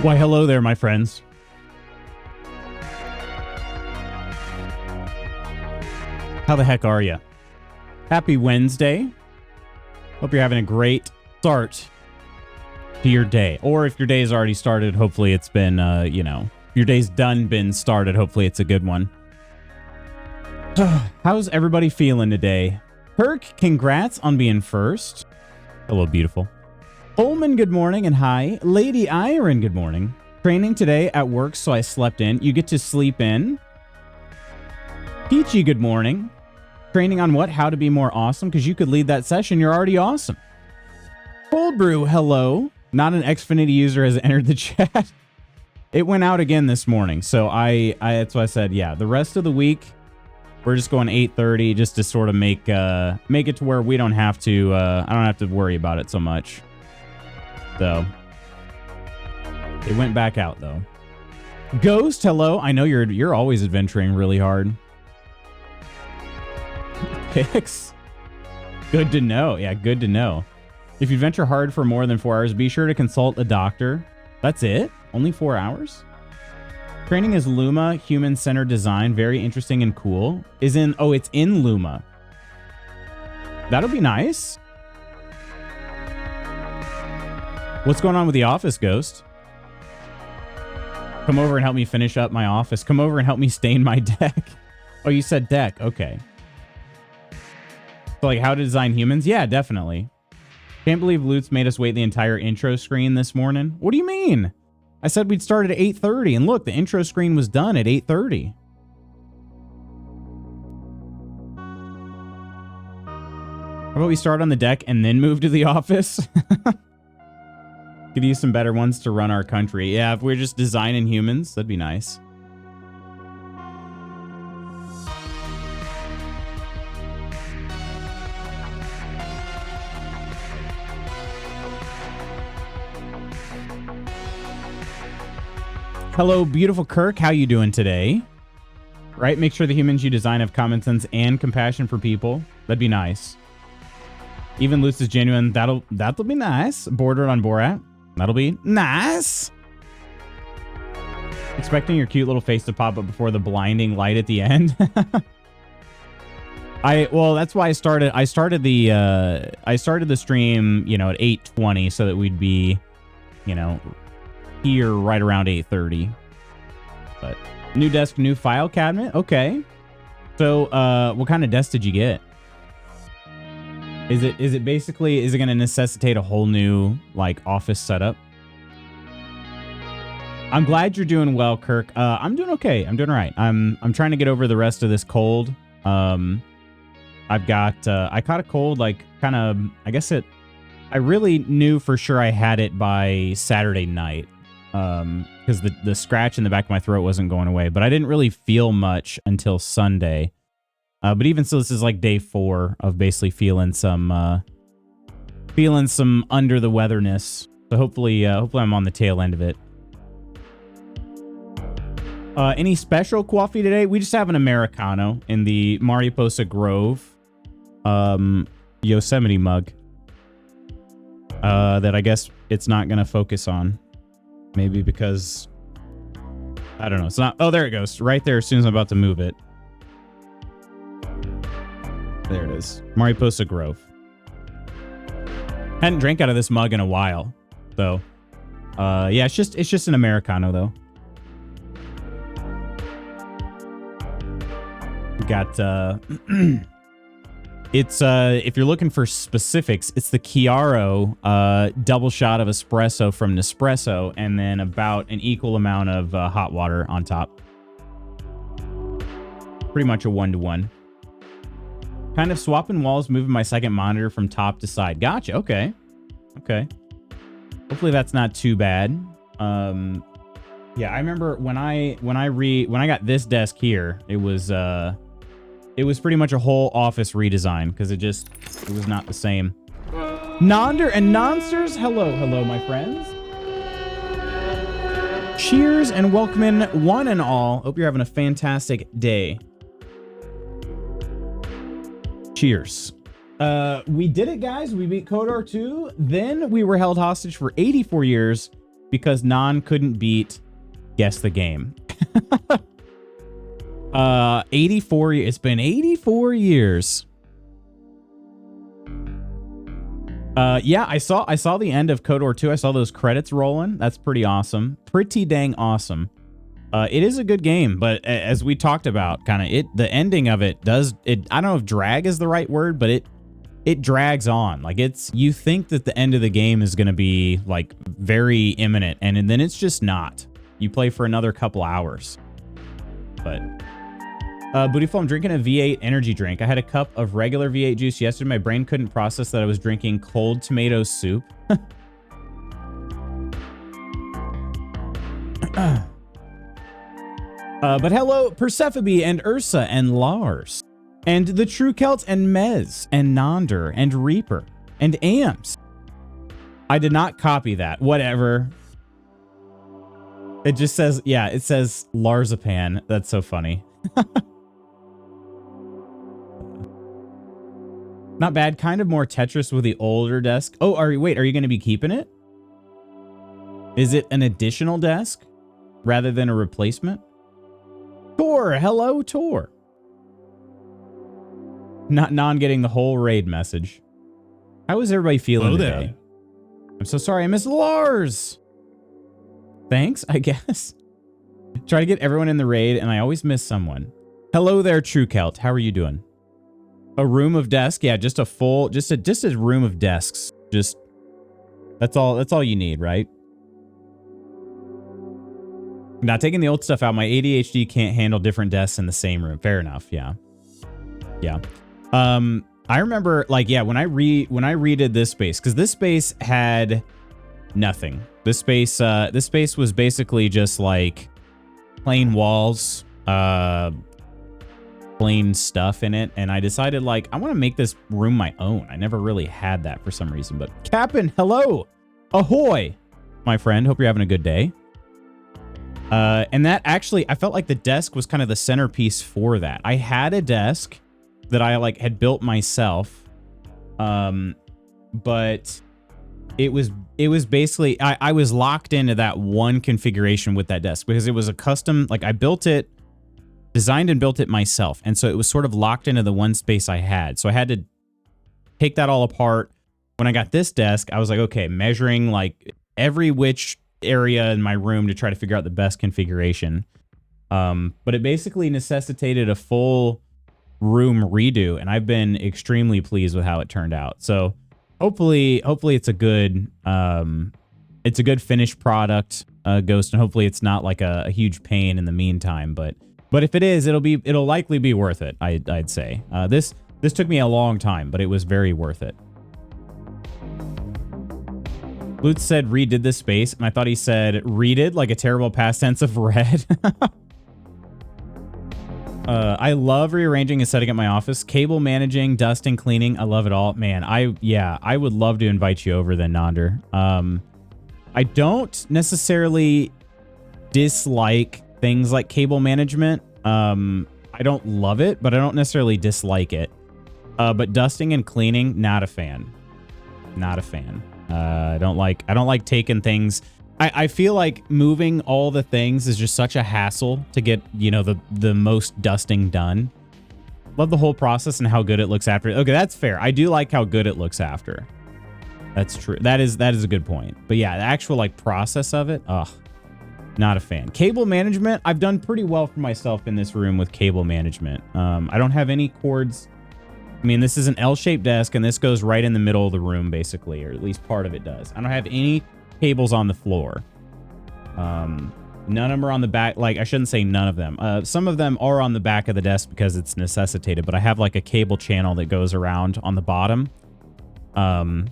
Why, hello there, my friends. How the heck are you? Happy Wednesday. Hope you're having a great start to your day. Or if your day has already started, hopefully it's been, your day's been started. Hopefully it's a good one. How's everybody feeling today? Kirk, congrats on being first. Hello, beautiful. Holman, good morning and hi. Lady Iron, good morning. Training today at work, so I slept in. You get to sleep in. Peachy, good morning. Training on what? How to be more awesome? Because you could lead that session. You're already awesome. Cold Brew, hello. Not an Xfinity user has entered the chat. It went out again this morning, so I that's why I said, yeah, the rest of the week, we're just going 8:30 just to sort of make it to where we don't have to, I don't have to worry about it so much. So, it went back out, though. Ghost, hello. I know you're always adventuring really hard. Pix. Good to know. Yeah, good to know. If you venture hard for more than 4 hours, be sure to consult a doctor. That's it? Only 4 hours? Training is Luma, human-centered design. Very interesting and cool. It's in Luma. That'll be nice. What's going on with the office, Ghost? Come over and help me finish up my office. Come over and help me stain my deck. Oh, you said deck. Okay. So, like, how to design humans? Yeah, definitely. Can't believe Lutz made us wait the entire intro screen this morning. What do you mean? I said we'd start at 8:30, and look, the intro screen was done at 8:30. How about we start on the deck and then move to the office? Could use some better ones to run our country. Yeah, if we're just designing humans, that'd be nice. Hello, beautiful Kirk. How you doing today? Right? Make sure the humans you design have common sense and compassion for people. That'd be nice. Even Lutz is genuine. That'll be nice. Bordered on Borat. That'll be nice. Expecting your cute little face to pop up before the blinding light at the end. Well, that's why I started the stream, at 8:20 so that we'd be, here right around 8:30. But new desk, new file cabinet. Okay. So, what kind of desk did you get? Is it going to necessitate a whole new office setup? I'm glad you're doing well, Kirk. I'm doing okay. I'm doing all right. I'm trying to get over the rest of this cold. I caught a cold I really knew for sure I had it by Saturday night. Because the scratch in the back of my throat wasn't going away, but I didn't really feel much until Sunday. But even so, this is like day 4 of basically feeling some under the weatherness. So hopefully I'm on the tail end of it. Any special coffee today? We just have an Americano in the Mariposa Grove, Yosemite mug. That I guess it's not gonna focus on. Maybe because I don't know. It's not. Oh, there it goes. Right there. As soon as I'm about to move it. There it is. Mariposa Grove. Hadn't drank out of this mug in a while, though. Yeah, it's just an Americano though. Got it's if you're looking for specifics, it's the Chiaro double shot of espresso from Nespresso, and then about an equal amount of hot water on top. Pretty much a 1-to-1. Kind of swapping walls, moving my second monitor from top to side. Gotcha. Okay. Hopefully that's not too bad. Yeah, I remember when I got this desk here, it was pretty much a whole office redesign because it was not the same. Nonder and Nonsters, hello, my friends. Cheers and welcome in one and all. Hope you're having a fantastic day. Cheers. We did it, guys. We beat KOTOR 2. Then we were held hostage for 84 years because Non couldn't beat Guess the Game. 84. It's been 84 years. Yeah, I saw the end of KOTOR 2. I saw those credits rolling. That's pretty awesome. Pretty dang awesome. It is a good game, but as we talked about, the ending of it does it. I don't know if drag is the right word, but it drags on. Like you think that the end of the game is going to be like very imminent, and then it's just not. You play for another couple hours. But Bootyful, I'm drinking a V8 energy drink. I had a cup of regular V8 juice yesterday. My brain couldn't process that I was drinking cold tomato soup. But hello, Persephone and Ursa and Lars. And the True Celt and Mez and Nonder and Reaper and Ams. I did not copy that. Whatever. It just says, yeah, it says Larzapan. That's so funny. Not bad. Kind of more Tetris with the older desk. Oh, are you going to be keeping it? Is it an additional desk rather than a replacement? Tor, hello, Tor. Not Non getting the whole raid message. How is everybody feeling today? I'm so sorry I missed Lars. Thanks, I guess. Try to get everyone in the raid, and I always miss someone. Hello there, True Celt. How are you doing? A room of desks? Yeah, just a full, just a room of desks. Just that's all you need, right? Not taking the old stuff out. My ADHD can't handle different desks in the same room. Fair enough. Yeah. Yeah. I remember, like, yeah, when I redid this space, because this space had nothing. This space was basically just like plain walls, plain stuff in it, and I decided, like, I want to make this room my own. I never really had that for some reason. But Captain, hello, ahoy, my friend. Hope you're having a good day. And that actually, I felt like the desk was kind of the centerpiece for that. I had a desk that I like had built myself, but it was basically, I was locked into that one configuration with that desk because it was a custom, like I designed and built it myself. And so it was sort of locked into the one space I had. So I had to take that all apart. When I got this desk, I was like, okay, measuring like every which area in my room to try to figure out the best configuration. But it basically necessitated a full room redo, and I've been extremely pleased with how it turned out. So hopefully it's a good finished product, Ghost, and hopefully it's not like a huge pain in the meantime. But if it is, it'll likely be worth it. I'd say this took me a long time, but it was very worth it. Lutz said redid this space, and I thought he said redid, like a terrible past tense of read. I love rearranging and setting up my office. Cable managing, dusting, cleaning. I love it all. Man, I would love to invite you over then, Nonder. I don't necessarily dislike things like cable management. I don't love it, but I don't necessarily dislike it. But dusting and cleaning, not a fan. Not a fan. I don't like taking things. I feel like moving all the things is just such a hassle to get, you know, the most dusting done. Love the whole process and how good it looks after. Okay, that's fair. I do like how good it looks after. That's true. That is a good point. But yeah, the actual like process of it, ugh, not a fan. Cable management, I've done pretty well for myself in this room with cable management. I don't have any cords. I mean, this is an L-shaped desk, and this goes right in the middle of the room, basically, or at least part of it does. I don't have any cables on the floor. None of them are on the back. Like, I shouldn't say none of them. Some of them are on the back of the desk because it's necessitated, but I have like a cable channel that goes around on the bottom. That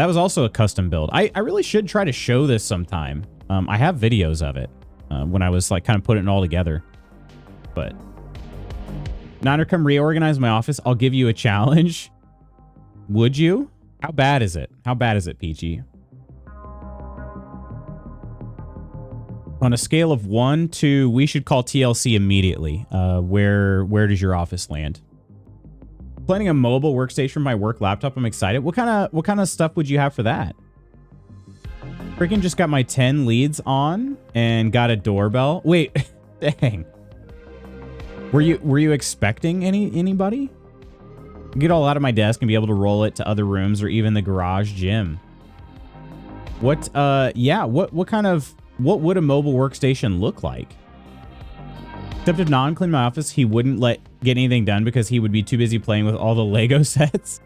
was also a custom build. I really should try to show this sometime. I have videos of it when I was like kind of putting it all together, but Niner, come reorganize my office. I'll give you a challenge. Would you? How bad is it? How bad is it, Peachy? On a scale of 1 to we should call TLC immediately. Where does your office land? Planning a mobile workstation for my work laptop. I'm excited. What kind of stuff would you have for that? Freaking just got my 10 leads on and got a doorbell. Wait, dang. Were you expecting anybody? Get all out of my desk and be able to roll it to other rooms or even the garage gym. What yeah, what would a mobile workstation look like? Except if Non cleaned my office, he wouldn't get anything done because he would be too busy playing with all the Lego sets.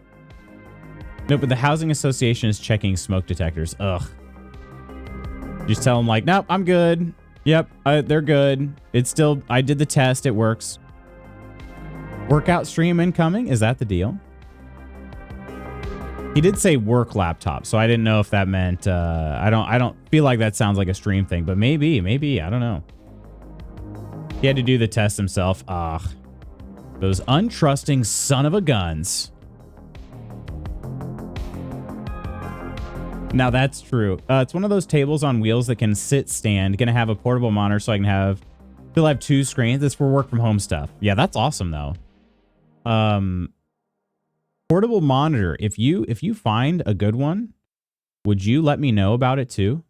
No, but the housing association is checking smoke detectors. Ugh. Just tell them like, nope, I'm good. Yep, they're good. It's still, I did the test. It works. Workout stream incoming. Is that the deal? He did say work laptop, so I didn't know if that meant, I don't feel like that sounds like a stream thing, but maybe, I don't know. He had to do the test himself. Ugh. Those untrusting son of a guns. Now that's true. It's one of those tables on wheels that can sit stand. Gonna have a portable monitor so I can have, still have 2 screens. It's for work from home stuff. Yeah, that's awesome though. Portable monitor. If you find a good one, would you let me know about it too?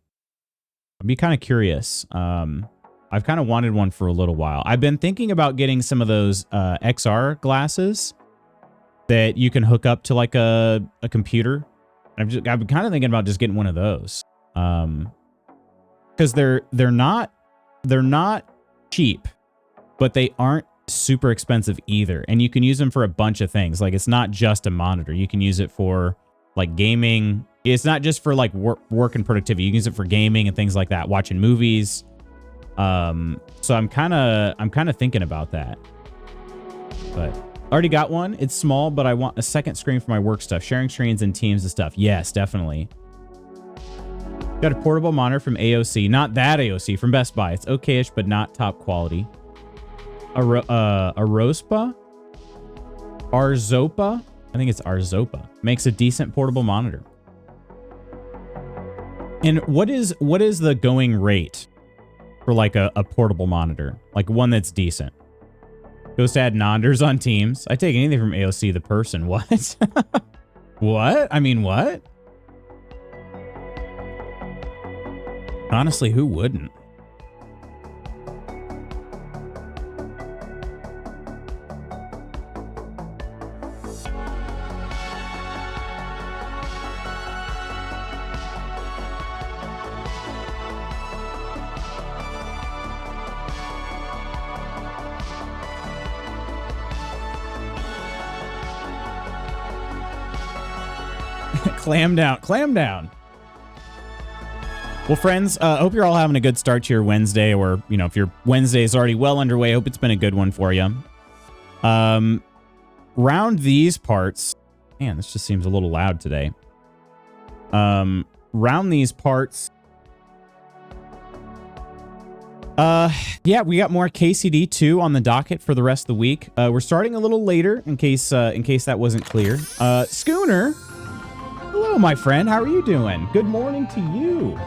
I'd be kind of curious. I've kind of wanted one for a little while. I've been thinking about getting some of those XR glasses that you can hook up to like a computer. I've been kind of thinking about just getting one of those. Because they're not cheap, but they aren't super expensive either. And you can use them for a bunch of things. Like it's not just a monitor. You can use it for like gaming. It's not just for like work and productivity. You can use it for gaming and things like that, watching movies. So I'm kind of thinking about that. But already got one. It's small, but I want a second screen for my work stuff, sharing screens and Teams and stuff. Yes, definitely. Got a portable monitor from AOC. Not that AOC, from Best Buy. It's okay-ish, but not top quality. Arzopa? I think it's Arzopa. Makes a decent portable monitor. And what is the going rate for like a portable monitor? Like one that's decent. Goes to add nonders on Teams. I take anything from AOC the person. What? What? I mean, what? Honestly, who wouldn't? Clam down. Clam down. Well, friends, I hope you're all having a good start to your Wednesday, or, you know, if your Wednesday is already well underway, I hope it's been a good one for you. Round these parts. Man, this just seems a little loud today. Round these parts. Yeah, we got more KCD 2 on the docket for the rest of the week. We're starting a little later in case that wasn't clear. Schooner. Hello, my friend. How are you doing? Good morning to you.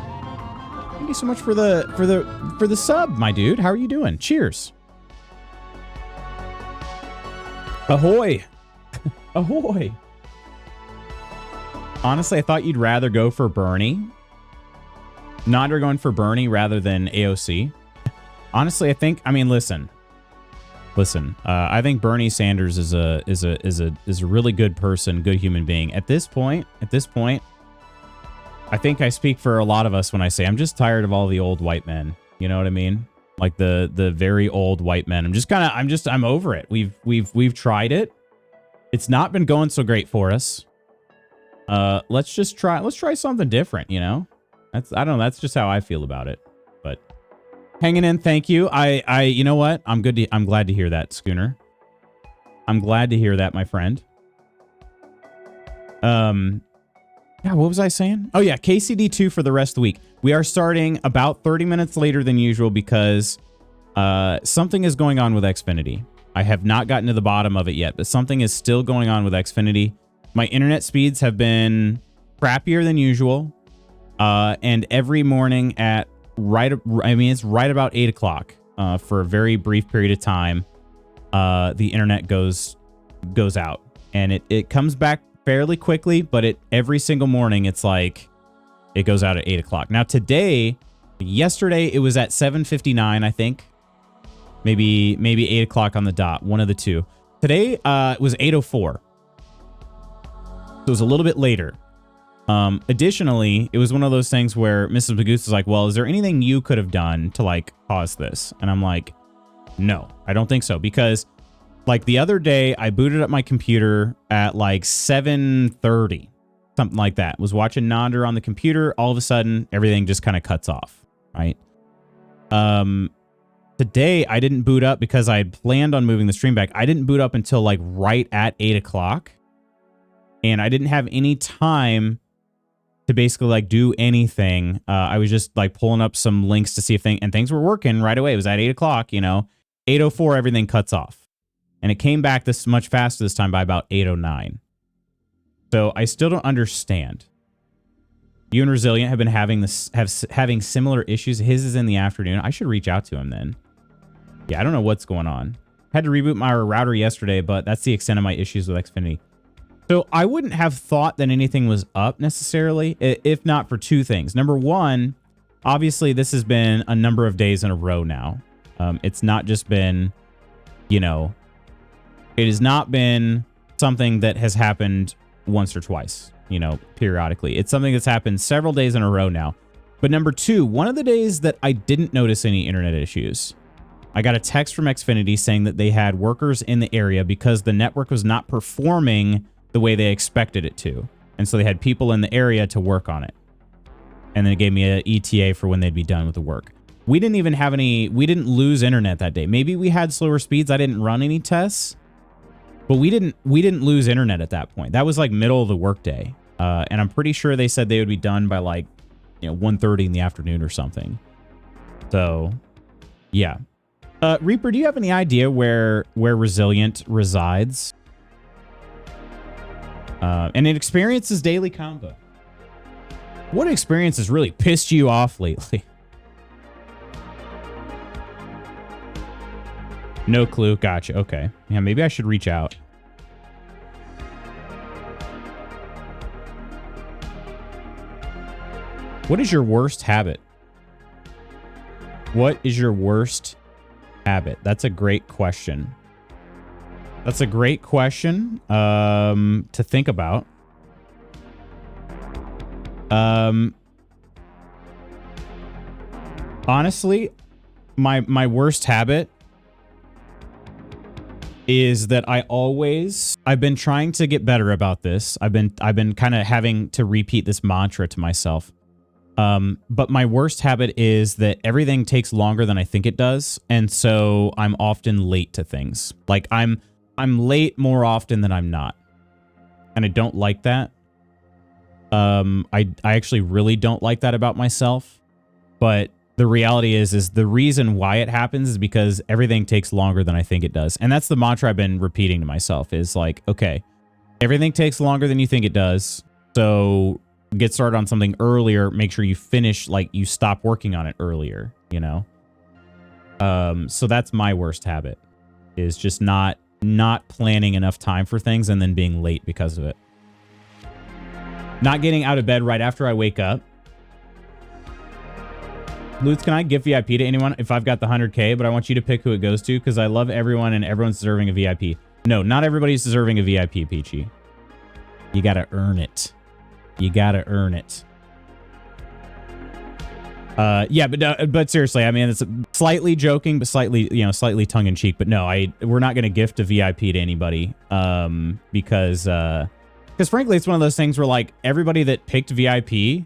Thank you so much for the sub, my dude. How are you doing? Cheers. Ahoy. Ahoy. Honestly, I thought you'd rather go for Bernie. Nonder going for Bernie rather than AOC. Honestly, I mean, listen. I think Bernie Sanders is a really good person, good human being. At this point, I think I speak for a lot of us when I say I'm just tired of all the old white men. You know what I mean? Like the very old white men. I'm over it. We've tried it. It's not been going so great for us. Let's try something different, you know? I don't know, that's just how I feel about it. But hanging in, thank you. You know what? I'm glad to hear that, Schooner. I'm glad to hear that, my friend. Yeah, what was I saying? Oh yeah, KCD 2 for the rest of the week. We are starting about 30 minutes later than usual because something is going on with Xfinity. I have not gotten to the bottom of it yet, but something is still going on with Xfinity. My internet speeds have been crappier than usual. And every morning at it's right about 8 o'clock for a very brief period of time, the internet goes out, and it comes back fairly quickly, but every single morning it's like it goes out at 8 o'clock. Now today, yesterday, it was at 7:59, I think. Maybe 8 o'clock on the dot, one of the two. Today, it was 8:04. So it was a little bit later. Additionally, it was one of those things where Mrs. Magoose is like, well, is there anything you could have done to like cause this? And I'm like, no, I don't think so. Because like the other day I booted up my computer at like 7:30, something like that. Was watching Nonder on the computer. All of a sudden, everything just kind of cuts off. Right. Today I didn't boot up because I had planned on moving the stream back. I didn't boot up until like right at 8 o'clock. And I didn't have any time to basically like do anything. I was just like pulling up some links to see if things were working right away. It was at 8 o'clock, you know, 8:04, everything cuts off. And it came back this much faster this time by about 8:09. So I still don't understand. You and Resilient have been having having similar issues. His is in the afternoon. I should reach out to him then. Yeah, I don't know what's going on. Had to reboot my router yesterday, but that's the extent of my issues with Xfinity. So I wouldn't have thought that anything was up necessarily, if not for two things. Number one, obviously this has been a number of days in a row now. It's not just been, you know, it has not been something that has happened once or twice, you know, periodically. It's something that's happened several days in a row now. But number two, one of the days that I didn't notice any internet issues, I got a text from Xfinity saying that they had workers in the area because the network was not performing the way they expected it to. And so they had people in the area to work on it. And then it gave me an ETA for when they'd be done with the work. We didn't even have we didn't lose internet that day. Maybe we had slower speeds. I didn't run any tests, but we didn't lose internet at that point. That was like middle of the workday. And I'm pretty sure they said they would be done by like, you know, 1:30 in the afternoon or something. So yeah. Reaper, do you have any idea where Resilient resides? And it experiences daily combo. What experience has really pissed you off lately? No clue. Gotcha. Okay. Yeah, maybe I should reach out. What is your worst habit? What is your worst habit? That's a great question. That's a great question to think about. Honestly, my worst habit is that I've been trying to get better about this. I've been kind of having to repeat this mantra to myself. But my worst habit is that everything takes longer than I think it does, and so I'm often late to things. Like I'm late more often than I'm not. And I don't like that. I actually really don't like that about myself. But the reality is the reason why it happens is because everything takes longer than I think it does. And that's the mantra I've been repeating to myself is like, okay, everything takes longer than you think it does. So get started on something earlier. Make sure you finish, like you stop working on it earlier, you know? So that's my worst habit is just not planning enough time for things and then being late because of it. Not getting out of bed right after I wake up. Lutz, can I give VIP to anyone if I've got the 100K, but I want you to pick who it goes to because I love everyone and everyone's deserving a VIP. No, not everybody's deserving a VIP, Peachy. You got to earn it. You got to earn it. Yeah, but seriously, I mean, it's slightly joking, but slightly tongue in cheek. But no, we're not going to gift a VIP to anybody, because frankly, it's one of those things where like everybody that picked VIP,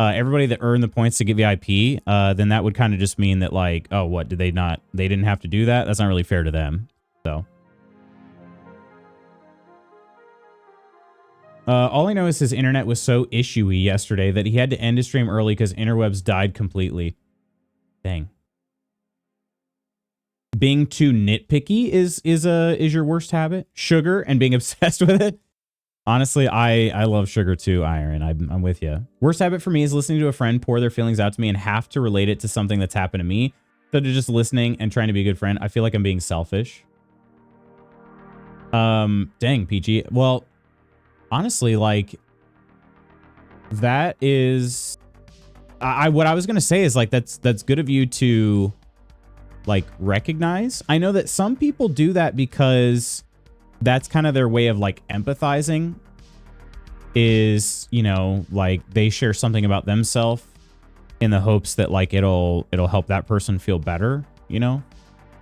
everybody that earned the points to get VIP, then that would kind of just mean that like, oh, what did they not? They didn't have to do that. That's not really fair to them. So. All I know is his internet was so issuey yesterday that he had to end his stream early because interwebs died completely. Dang. Being too nitpicky is your worst habit? Sugar and being obsessed with it? Honestly, I love sugar too, Iron. I'm with you. Worst habit for me is listening to a friend pour their feelings out to me and have to relate it to something that's happened to me. Instead of just listening and trying to be a good friend, I feel like I'm being selfish. Dang, PG. Well, honestly, like, that is, what I was going to say is like, that's good of you to like recognize. I know that some people do that because that's kind of their way of like empathizing, is, you know, like they share something about themselves in the hopes that like it'll help that person feel better, you know?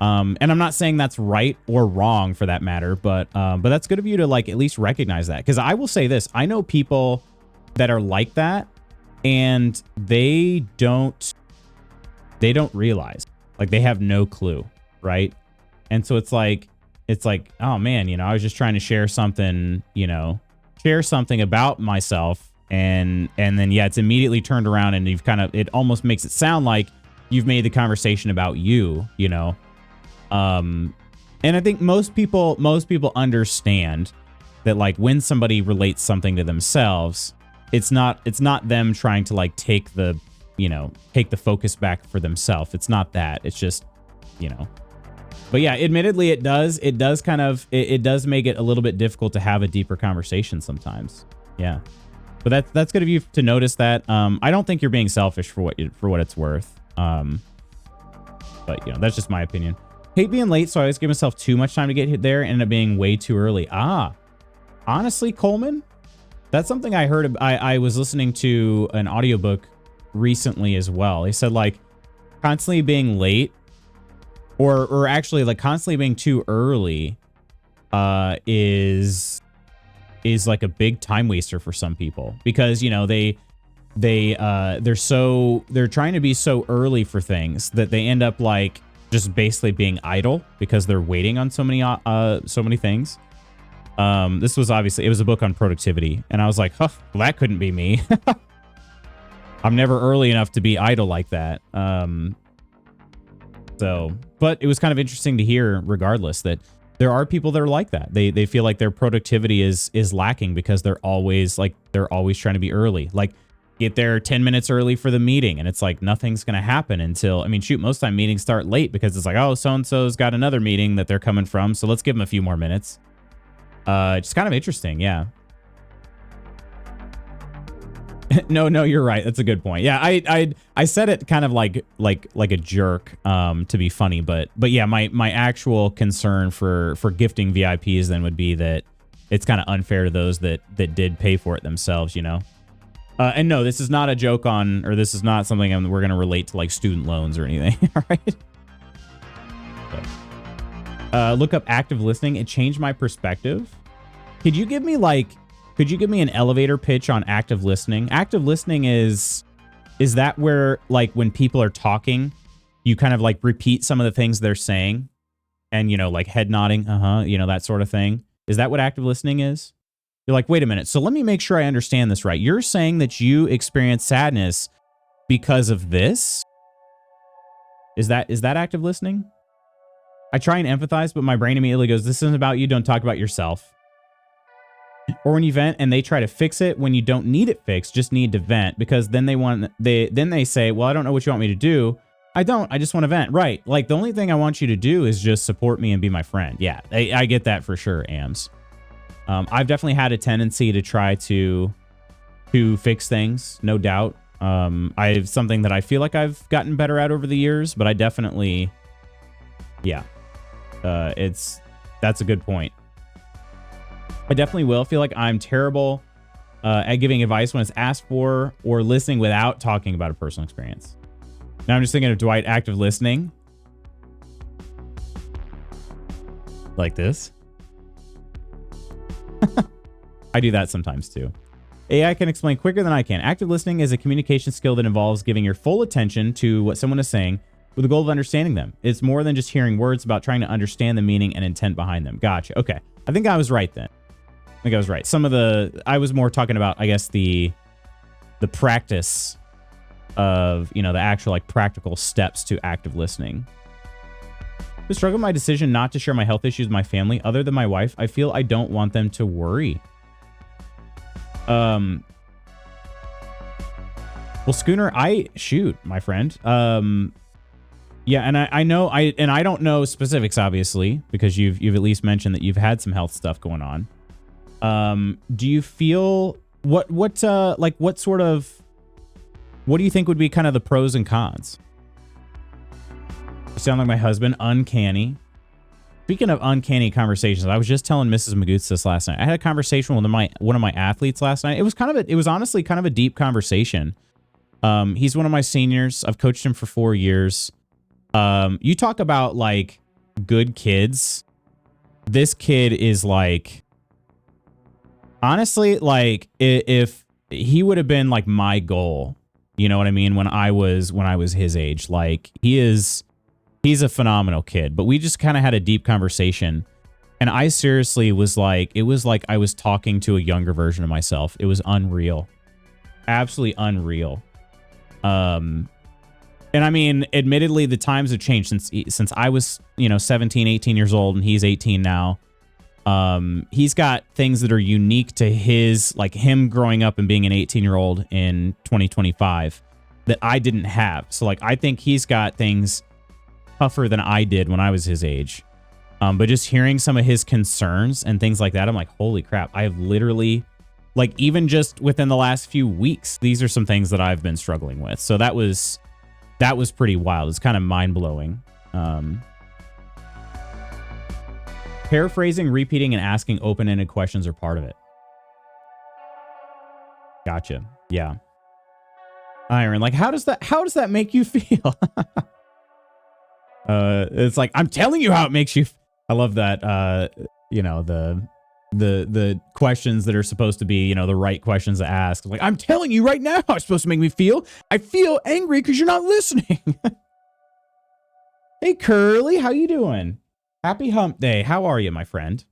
And I'm not saying that's right or wrong for that matter, but that's good of you to like at least recognize that. Because I will say this, I know people that are like that, and they don't realize, like they have no clue, right? And so it's like, oh man, you know, I was just trying to share something, you know, share something about myself, and then yeah, it's immediately turned around, and you've kind of, it almost makes it sound like you've made the conversation about you, you know. And I think most people understand that like when somebody relates something to themselves, it's not them trying to like take the focus back for themselves. It's not that. It's just, you know. But yeah, admittedly, it does kind of, it does make it a little bit difficult to have a deeper conversation sometimes. Yeah. But that's good of you to notice that. I don't think you're being selfish for what it's worth. But you know, that's just my opinion. Hate being late, so I always give myself too much time to get there and end up being way too early. Honestly, Coleman, that's something I heard. I was listening to an audiobook recently as well. He said like constantly being late, or actually like constantly being too early, is like a big time waster for some people, because you know they're trying to be so early for things that they end up like just basically being idle because they're waiting on so many things. This was obviously, it was a book on productivity, and I was like, huh, well, that couldn't be me. I'm never early enough to be idle like that. But it was kind of interesting to hear regardless that there are people that are like that. They feel like their productivity is lacking because they're always trying to be early. Like, get there 10 minutes early for the meeting, and it's like nothing's going to happen until, I mean, shoot, most time meetings start late because it's like, oh, so-and-so's got another meeting that they're coming from, so let's give them a few more minutes. It's kind of interesting, yeah. No, you're right. That's a good point. Yeah, I said it kind of like a jerk, to be funny, but yeah, my actual concern for gifting VIPs then would be that it's kind of unfair to those that did pay for it themselves, you know. And no, this is not a joke on, or this is not something we're going to relate to like student loans or anything. All right. Look up active listening. It changed my perspective. Could you give me an elevator pitch on active listening? Active listening is that where like when people are talking, you kind of like repeat some of the things they're saying, and, you know, like head nodding, you know, that sort of thing. Is that what active listening is? You're like, wait a minute. So let me make sure I understand this right. You're saying that you experience sadness because of this? Is that active listening? I try and empathize, but my brain immediately goes, this isn't about you. Don't talk about yourself. Or when you vent and they try to fix it when you don't need it fixed, just need to vent, because then they say, well, I don't know what you want me to do. I just want to vent. Right. Like, the only thing I want you to do is just support me and be my friend. Yeah, I get that for sure, Ams. I've definitely had a tendency to try to fix things, no doubt. I have something that I feel like I've gotten better at over the years, but I definitely, yeah, that's a good point. I definitely will feel like I'm terrible at giving advice when it's asked for, or listening without talking about a personal experience. Now I'm just thinking of Dwight active listening. Like this. I do that sometimes too. AI can explain quicker than I can. Active listening is a communication skill that involves giving your full attention to what someone is saying with the goal of understanding them. It's more than just hearing words, about trying to understand the meaning and intent behind them. Gotcha. Okay. I think I was right then. I think I was right. I was more talking about, I guess, the practice of, you know, the actual like practical steps to active listening. To struggle with my decision not to share my health issues with my family other than my wife. I feel I don't want them to worry. Well, Schooner, shoot, my friend. Yeah, and I know I don't know specifics, obviously, because you've at least mentioned that you've had some health stuff going on. Do you feel What like what sort of, what do you think would be kind of the pros and cons? You sound like my husband. Uncanny. Speaking of uncanny conversations, I was just telling Mrs. Magoots this last night. I had a conversation with one of my athletes last night. It was honestly kind of a deep conversation. He's one of my seniors. I've coached him for 4 years. You talk about like good kids. This kid is like, honestly, like if he would have been like my goal, you know what I mean? When I was his age, like he's a phenomenal kid, but we just kind of had a deep conversation. And I seriously was like, it was like I was talking to a younger version of myself. It was unreal. Absolutely unreal. And I mean, admittedly, the times have changed since I was, 17, 18 years old, and he's 18 now. He's got things that are unique to him growing up and being an 18-year-old in 2025 that I didn't have. So like, I think he's got things tougher than I did when I was his age. But just hearing some of his concerns and things like that, I'm like, holy crap. I have literally, like, even just within the last few weeks, these are some things that I've been struggling with. So that was pretty wild. It's kind of mind-blowing. Paraphrasing, repeating, and asking open-ended questions are part of it. Gotcha. Yeah. Iron, like, how does that make you feel? It's like, I'm telling you how it makes you. I love that. The questions that are supposed to be, the right questions to ask. Like, I'm telling you right now how it's supposed to make me feel. I feel angry because you're not listening. Hey, Curly, how you doing? Happy hump day. How are you, my friend?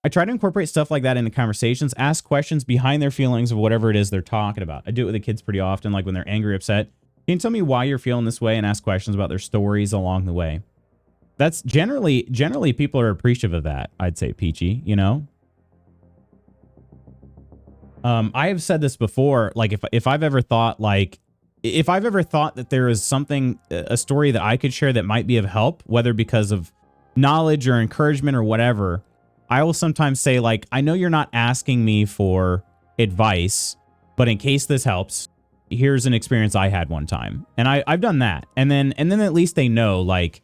I try to incorporate stuff like that into conversations, ask questions behind their feelings of whatever it is they're talking about. I do it with the kids pretty often, like when they're angry, upset. Can you tell me why you're feeling this way, and ask questions about their stories along the way? That's generally people are appreciative of that. I'd say, Peachy, I have said this before, like if I've ever thought that there is something, a story that I could share that might be of help, whether because of knowledge or encouragement or whatever, I will sometimes say, like, I know you're not asking me for advice, but in case this helps, here's an experience I had one time. And I've done that. And then at least they know, like,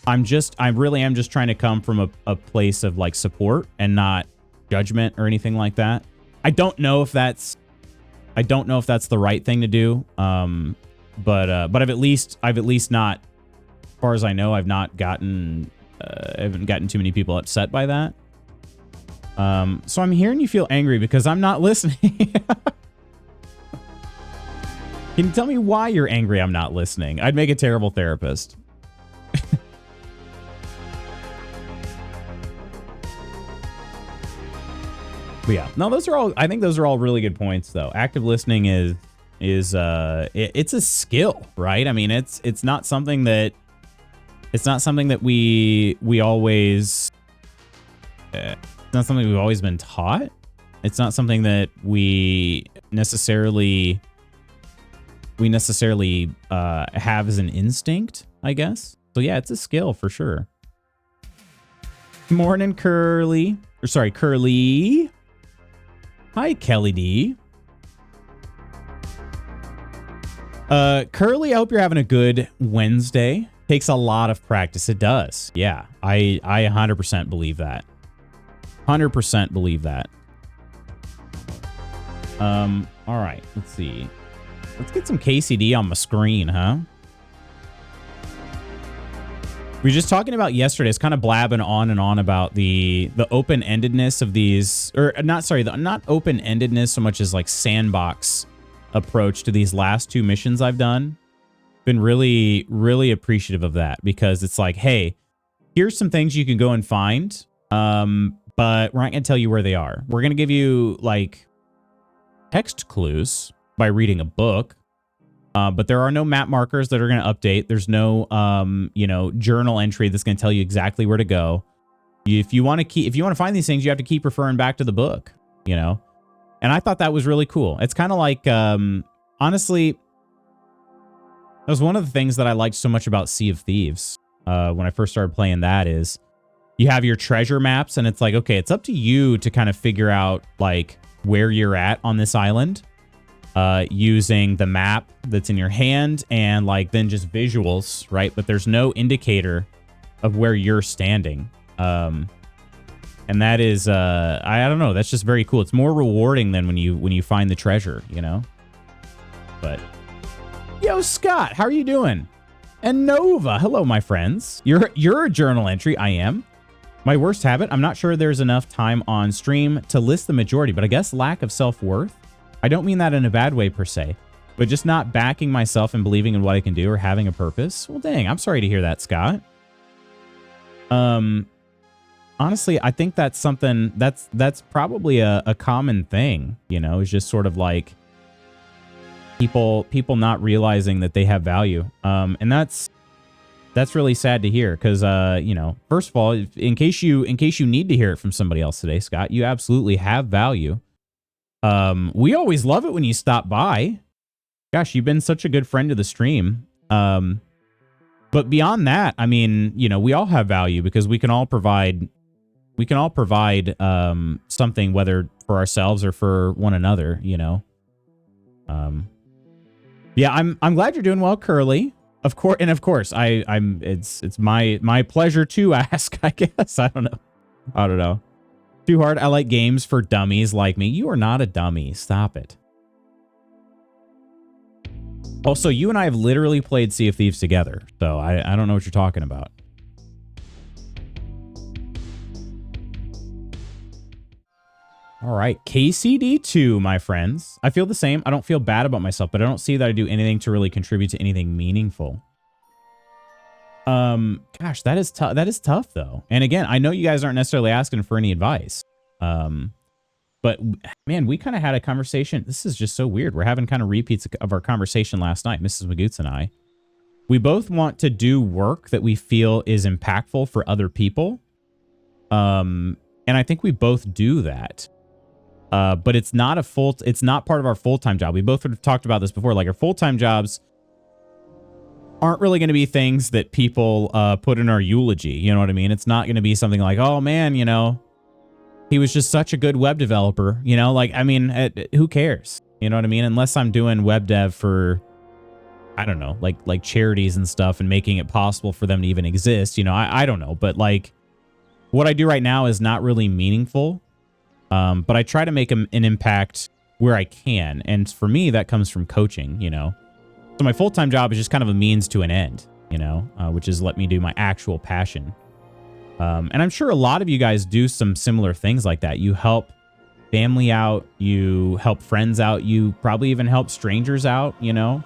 I really am just trying to come from a place of like support and not judgment or anything like that. I don't know if that's the right thing to do. But I've at least not, as far as I know, I haven't gotten too many people upset by that. So I'm hearing you feel angry because I'm not listening. Can you tell me why you're angry I'm not listening? I'd make a terrible therapist. But yeah, no, I think those are all really good points though. Active listening is it's a skill, right? I mean, it's not something that we always, it's not something we've always been taught. It's not something that we necessarily have as an instinct, I guess. So yeah, it's a skill for sure. Morning, Curly. Curly. Hi, Kelly D. Curly, I hope you're having a good Wednesday. Takes a lot of practice. It does. Yeah, I 100% believe that. 100% believe that. All right, let's see. Let's get some KCD on my screen, huh? We were just talking about yesterday. It's kind of blabbing on and on about the open-endedness of these, or not open-endedness so much as like sandbox approach to these last 2 missions I've done. Been really, really appreciative of that, because it's like, hey, here's some things you can go and find, but we're not going to tell you where they are. We're going to give you like text clues by reading a book. But there are no map markers that are going to update. There's no, journal entry that's going to tell you exactly where to go. If you want to find these things, you have to keep referring back to the book, And I thought that was really cool. It's kind of like, honestly, that was one of the things that I liked so much about Sea of Thieves when I first started playing that is you have your treasure maps, and it's like, okay, it's up to you to kind of figure out like where you're at on this island using the map that's in your hand and like then just visuals, right? But there's no indicator of where you're standing. And that is, I don't know, that's just very cool. It's more rewarding than when you find the treasure, you know? But, yo, Scott, how are you doing? And Nova, hello, my friends. You're a journal entry. I am. My worst habit, I'm not sure there's enough time on stream to list the majority, but I guess lack of self-worth. I don't mean that in a bad way per se, but just not backing myself and believing in what I can do or having a purpose. Well, dang, I'm sorry to hear that, Scott. Honestly, I think that's something that's probably a common thing, you know, is just sort of like people not realizing that they have value. And that's really sad to hear because, you know, first of all, in case you need to hear it from somebody else today, Scott, you absolutely have value. We always love it when you stop by. Gosh, you've been such a good friend to the stream. But beyond that, I mean, you know, we all have value because we can all provide something, whether for ourselves or for one another, you know. Yeah, I'm glad you're doing well, Curly. Of course, and of course, it's my pleasure to ask, I guess. I don't know. Too hard. I like games for dummies like me. You are not a dummy. Stop it. Also, you and I have literally played Sea of Thieves together, so I don't know what you're talking about. All right, KCD2, my friends. I feel the same. I don't feel bad about myself, but I don't see that I do anything to really contribute to anything meaningful. Gosh, that is tough. That is tough, though. And again, I know you guys aren't necessarily asking for any advice. But man, we kind of had a conversation. This is just so weird. We're having kind of repeats of our conversation last night, Mrs. Magoots and I. We both want to do work that we feel is impactful for other people. And I think we both do that. But it's not part of our full-time job. We both have talked about this before. Like, our full-time jobs aren't really going to be things that people put in our eulogy. You know what I mean? It's not going to be something like, oh man, you know, he was just such a good web developer. You know, like, I mean, who cares? You know what I mean? Unless I'm doing web dev for, I don't know, like charities and stuff and making it possible for them to even exist. You know, I don't know. But like, what I do right now is not really meaningful. But I try to make an impact where I can. And for me, that comes from coaching, you know. So my full-time job is just kind of a means to an end, you know, which is let me do my actual passion. And I'm sure a lot of you guys do some similar things like that. You help family out, you help friends out, you probably even help strangers out, you know.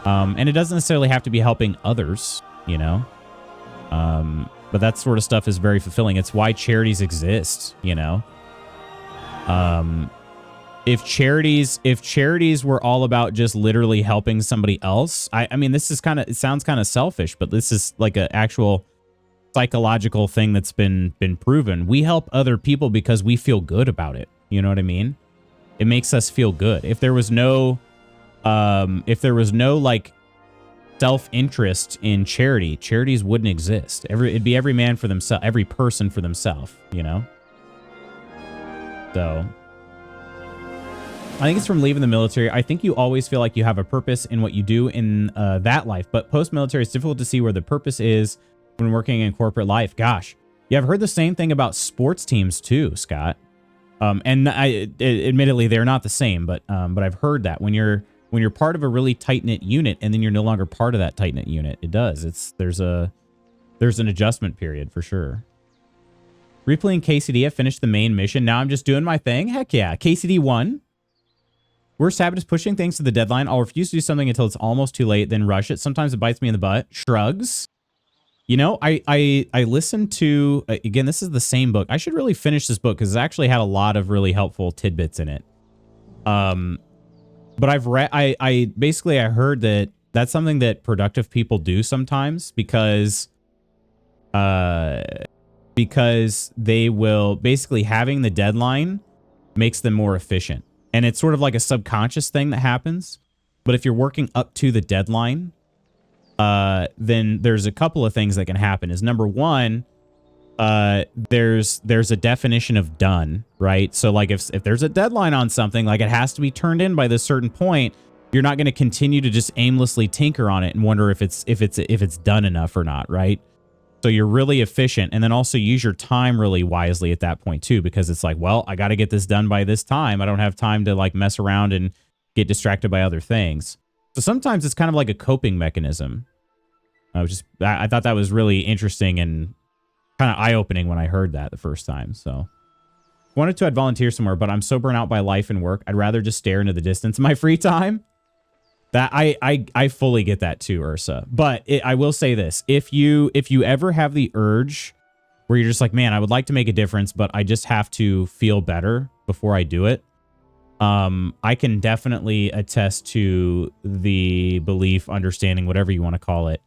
And it doesn't necessarily have to be helping others, you know. But that sort of stuff is very fulfilling. It's why charities exist, you know. If charities were all about just literally helping somebody else, I mean, this is it sounds kind of selfish, but this is like an actual psychological thing that's been proven. We help other people because we feel good about it. You know what I mean? It makes us feel good. If there was no like self-interest in charity, charities wouldn't exist. It'd be every man for themselves, every person for themselves, you know? So I think it's from leaving the military. I think you always feel like you have a purpose in what you do in that life, but post-military, it's difficult to see where the purpose is when working in corporate life. Gosh, yeah, I've heard the same thing about sports teams too, Scott. And admittedly, they're not the same, but I've heard that when you're part of a really tight-knit unit and then you're no longer part of that tight-knit unit, it does. There's an adjustment period for sure. Replaying KCD, I finished the main mission. Now I'm just doing my thing. Heck yeah. KCD 1. Worst habit is pushing things to the deadline. I'll refuse to do something until it's almost too late, then rush it. Sometimes it bites me in the butt. Shrugs. You know, I listened to, again, this is the same book. I should really finish this book because it actually had a lot of really helpful tidbits in it. But I've read, I basically heard that that's something that productive people do sometimes because they will basically having the deadline makes them more efficient. And it's sort of like a subconscious thing that happens. But if you're working up to the deadline, then there's a couple of things that can happen. Is number one, there's a definition of done, right? So like if there's a deadline on something, like it has to be turned in by this certain point, you're not going to continue to just aimlessly tinker on it and wonder if it's done enough or not, right? So you're really efficient, and then also use your time really wisely at that point too, because it's like, well, I got to get this done by this time. I don't have time to like mess around and get distracted by other things. So sometimes it's kind of like a coping mechanism. I thought that was really interesting and kind of eye-opening when I heard that the first time. So wanted to I'd volunteer somewhere, but I'm so burnt out by life and work. I'd rather just stare into the distance in my free time. That I fully get that too, Ursa. But I will say this: if you ever have the urge where you're just like, man, I would like to make a difference, but I just have to feel better before I do it, I can definitely attest to the belief, understanding, whatever you want to call it,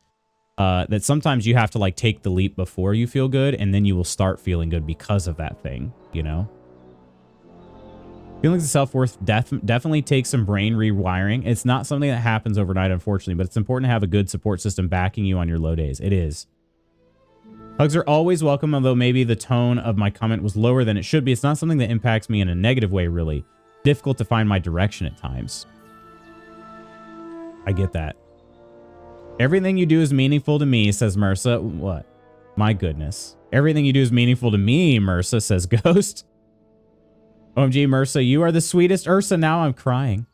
that sometimes you have to like take the leap before you feel good, and then you will start feeling good because of that thing, you know? Feelings of self-worth definitely takes some brain rewiring. It's not something that happens overnight, unfortunately, but it's important to have a good support system backing you on your low days. It is. Hugs are always welcome, although maybe the tone of my comment was lower than it should be. It's not something that impacts me in a negative way, really. Difficult to find my direction at times. I get that. Everything you do is meaningful to me, says Mersa. What? My goodness. Everything you do is meaningful to me, Mersa, says Ghost. OMG, Mersa, you are the sweetest. Ursa, now I'm crying.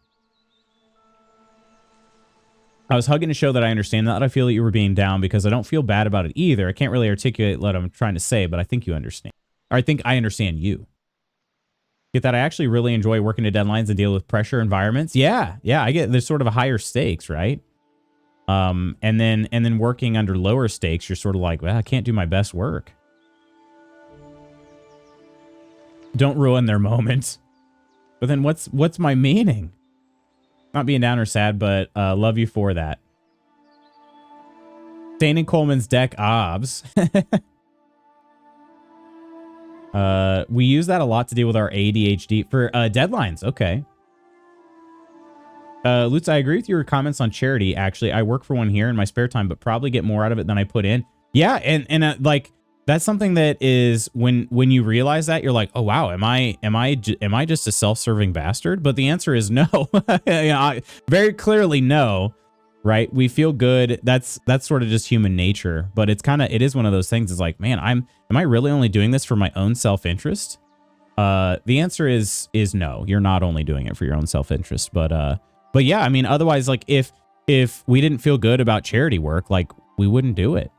I was hugging to show that I understand that. I feel that you were being down because I don't feel bad about it either. I can't really articulate what I'm trying to say, but I think you understand. Or I think I understand you. Get that? I actually really enjoy working to deadlines and deal with pressure environments. Yeah, I get there's sort of a higher stakes, right? And then working under lower stakes, you're sort of like, well, I can't do my best work. Don't ruin their moment. But then what's my meaning? Not being down or sad, but love you for that. Staying in Coleman's deck, obs. We use that a lot to deal with our ADHD for deadlines. Okay. Lutz, I agree with your comments on charity. Actually, I work for one here in my spare time, but probably get more out of it than I put in. Yeah, and like that's something that is when you realize that you're like, oh wow, am I just a self-serving bastard? But the answer is no. Very clearly no. Right? We feel good. That's sort of just human nature. But it is one of those things. It's like, man, am I really only doing this for my own self-interest? The answer is no. You're not only doing it for your own self-interest. But yeah, I mean, otherwise, like if we didn't feel good about charity work, like we wouldn't do it.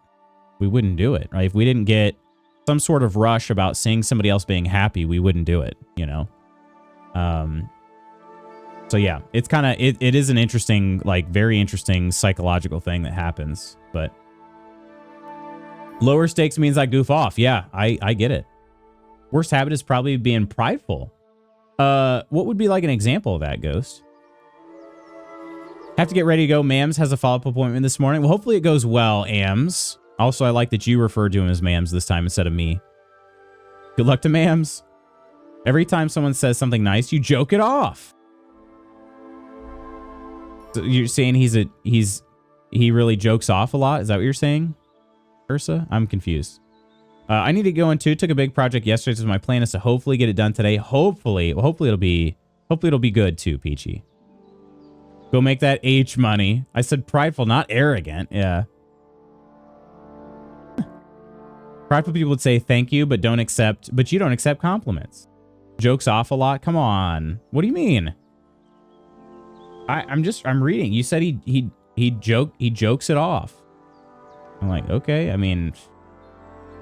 We wouldn't do it, right? If we didn't get some sort of rush about seeing somebody else being happy, we wouldn't do it, you know? So yeah, it's kind of, it is an interesting, like very interesting psychological thing that happens, but lower stakes means I goof off. Yeah, I get it. Worst habit is probably being prideful. What would be like an example of that, Ghost? Have to get ready to go. Mams has a follow-up appointment this morning. Well, hopefully it goes well, Ams. Also, I like that you referred to him as Mams this time instead of me. Good luck to Mams. Every time someone says something nice, you joke it off. So you're saying he really jokes off a lot? Is that what you're saying, Ursa? I'm confused. I need to go into. Took a big project yesterday, so my plan is to hopefully get it done today. Hopefully it'll be good too, Peachy. Go make that H money. I said prideful, not arrogant. Yeah. Prideful people would say thank you, but you don't accept compliments. Jokes off a lot. Come on. What do you mean? I'm reading. You said he jokes it off. I'm like, okay. I mean,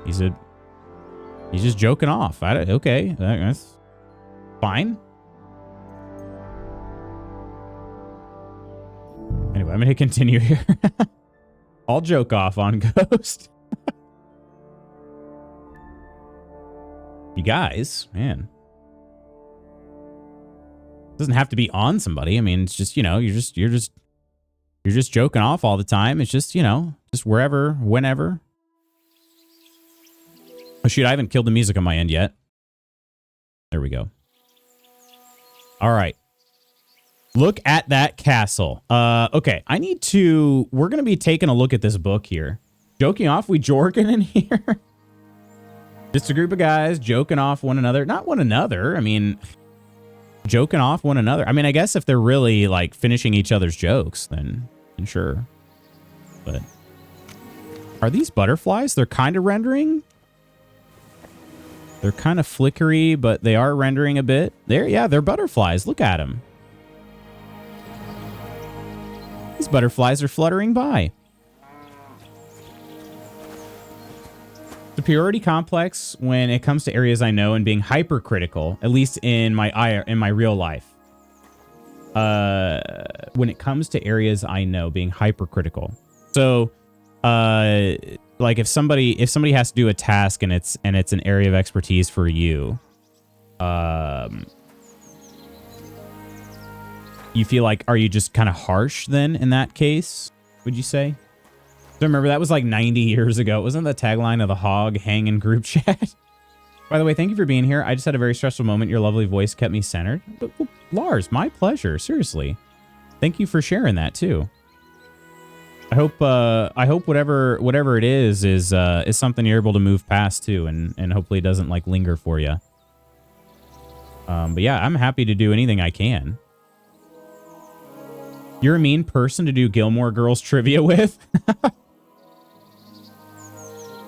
he's just joking off. Okay, that's fine. Anyway, I'm gonna continue here. I'll joke off on Ghost. You guys, man. It doesn't have to be on somebody. I mean, it's just, you know, you're just joking off all the time. It's just, you know, just wherever, whenever. Oh shoot, I haven't killed the music on my end yet. There we go. All right. Look at that castle. Okay, we're going to be taking a look at this book here. Joking off, we jorking in here. Just a group of guys joking off one another. Not one another. I mean, joking off one another. I mean, I guess if they're really like finishing each other's jokes, then sure. But are these butterflies? They're kind of rendering. They're kind of flickery, but they are rendering a bit. Yeah, they're butterflies. Look at them. These butterflies are fluttering by. Superiority complex when it comes to areas I know and being hypercritical, at least in my real life. When it comes to areas I know, being hypercritical. So, like if somebody has to do a task and it's an area of expertise for you, you feel like, are you just kind of harsh then in that case, would you say? So remember, that was like 90 years ago. Wasn't the tagline of the Hog Hanging group chat? By the way, thank you for being here. I just had a very stressful moment. Your lovely voice kept me centered. But, well, Lars, my pleasure. Seriously. Thank you for sharing that too. I hope whatever it is something you're able to move past too, and hopefully it doesn't like linger for you. But yeah, I'm happy to do anything I can. You're a mean person to do Gilmore Girls trivia with.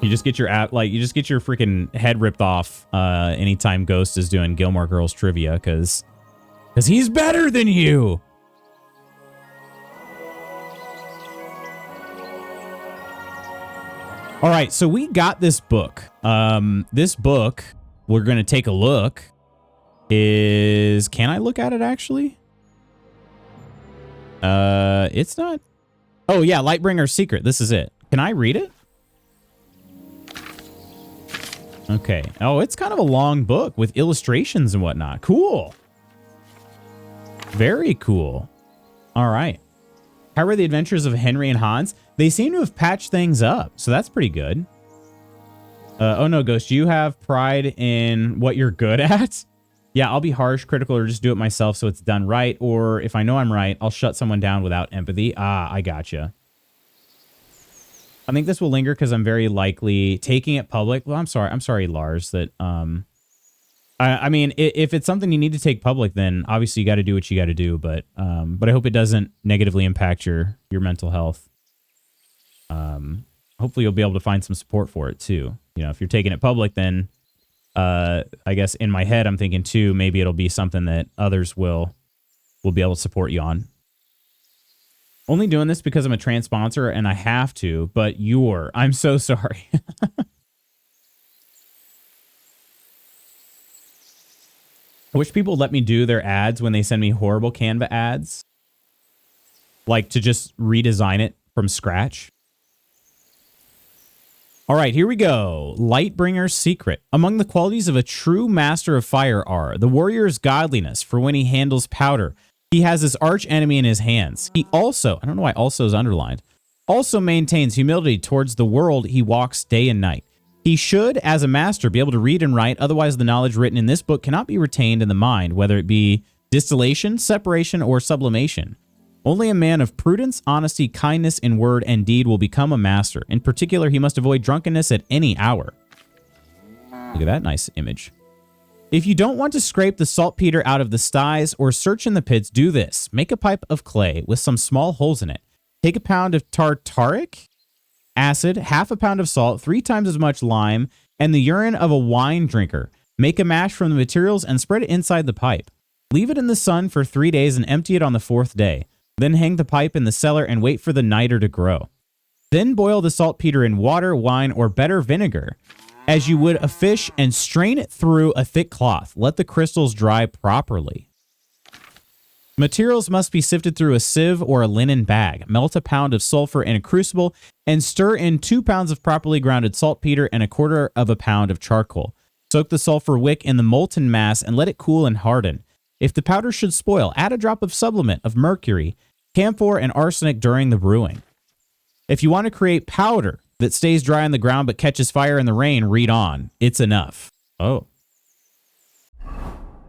You just get your freaking head ripped off anytime Ghost is doing Gilmore Girls trivia because he's better than you. All right, so we got this book. This book, we're going to take a look, can I look at it actually? It's not. Oh yeah, Lightbringer's Secret. This is it. Can I read it? Okay. Oh, it's kind of a long book with illustrations and whatnot. Cool. Very cool. All right. How were the adventures of Henry and Hans? They seem to have patched things up, so that's pretty good. Oh no, Ghost, you have pride in what you're good at? Yeah, I'll be harsh, critical, or just do it myself so it's done right. Or if I know I'm right, I'll shut someone down without empathy. Ah, I gotcha. I think this will linger because I'm very likely taking it public. Well, I'm sorry, Lars, that, I mean, if it's something you need to take public, then obviously you got to do what you got to do. But I hope it doesn't negatively impact your mental health. Hopefully you'll be able to find some support for it too. You know, if you're taking it public, then, I guess in my head, I'm thinking too, maybe it'll be something that others will be able to support you on. Only doing this because I'm a trans sponsor and I have to, but I'm so sorry. I wish people would let me do their ads when they send me horrible Canva ads. Like to just redesign it from scratch. All right, here we go. Lightbringer's Secret. Among the qualities of a true master of fire are the warrior's godliness, for when he handles powder, he has his arch enemy in his hands. He also, I don't know why also is underlined, also maintains humility towards the world he walks day and night. He should, as a master, be able to read and write, otherwise the knowledge written in this book cannot be retained in the mind, whether it be distillation, separation, or sublimation. Only a man of prudence, honesty, kindness in word and deed will become a master. In particular, he must avoid drunkenness at any hour. Look at that nice image. If you don't want to scrape the saltpeter out of the styes or search in the pits, do this. Make a pipe of clay with some small holes in it. Take a pound of tartaric acid, half a pound of salt, 3 times as much lime, and the urine of a wine drinker. Make a mash from the materials and spread it inside the pipe. Leave it in the sun for 3 days and empty it on the 4th day. Then hang the pipe in the cellar and wait for the niter to grow. Then boil the saltpeter in water, wine, or better vinegar, as you would a fish, and strain it through a thick cloth. Let the crystals dry properly. Materials must be sifted through a sieve or a linen bag. Melt a pound of sulfur in a crucible and stir in 2 pounds of properly grounded saltpeter and 1/4 of a pound of charcoal. Soak the sulfur wick in the molten mass and let it cool and harden. If the powder should spoil, add a drop of sublimate of mercury, camphor, and arsenic during the brewing. If you want to create powder that stays dry on the ground but catches fire in the rain, read on. It's enough. Oh.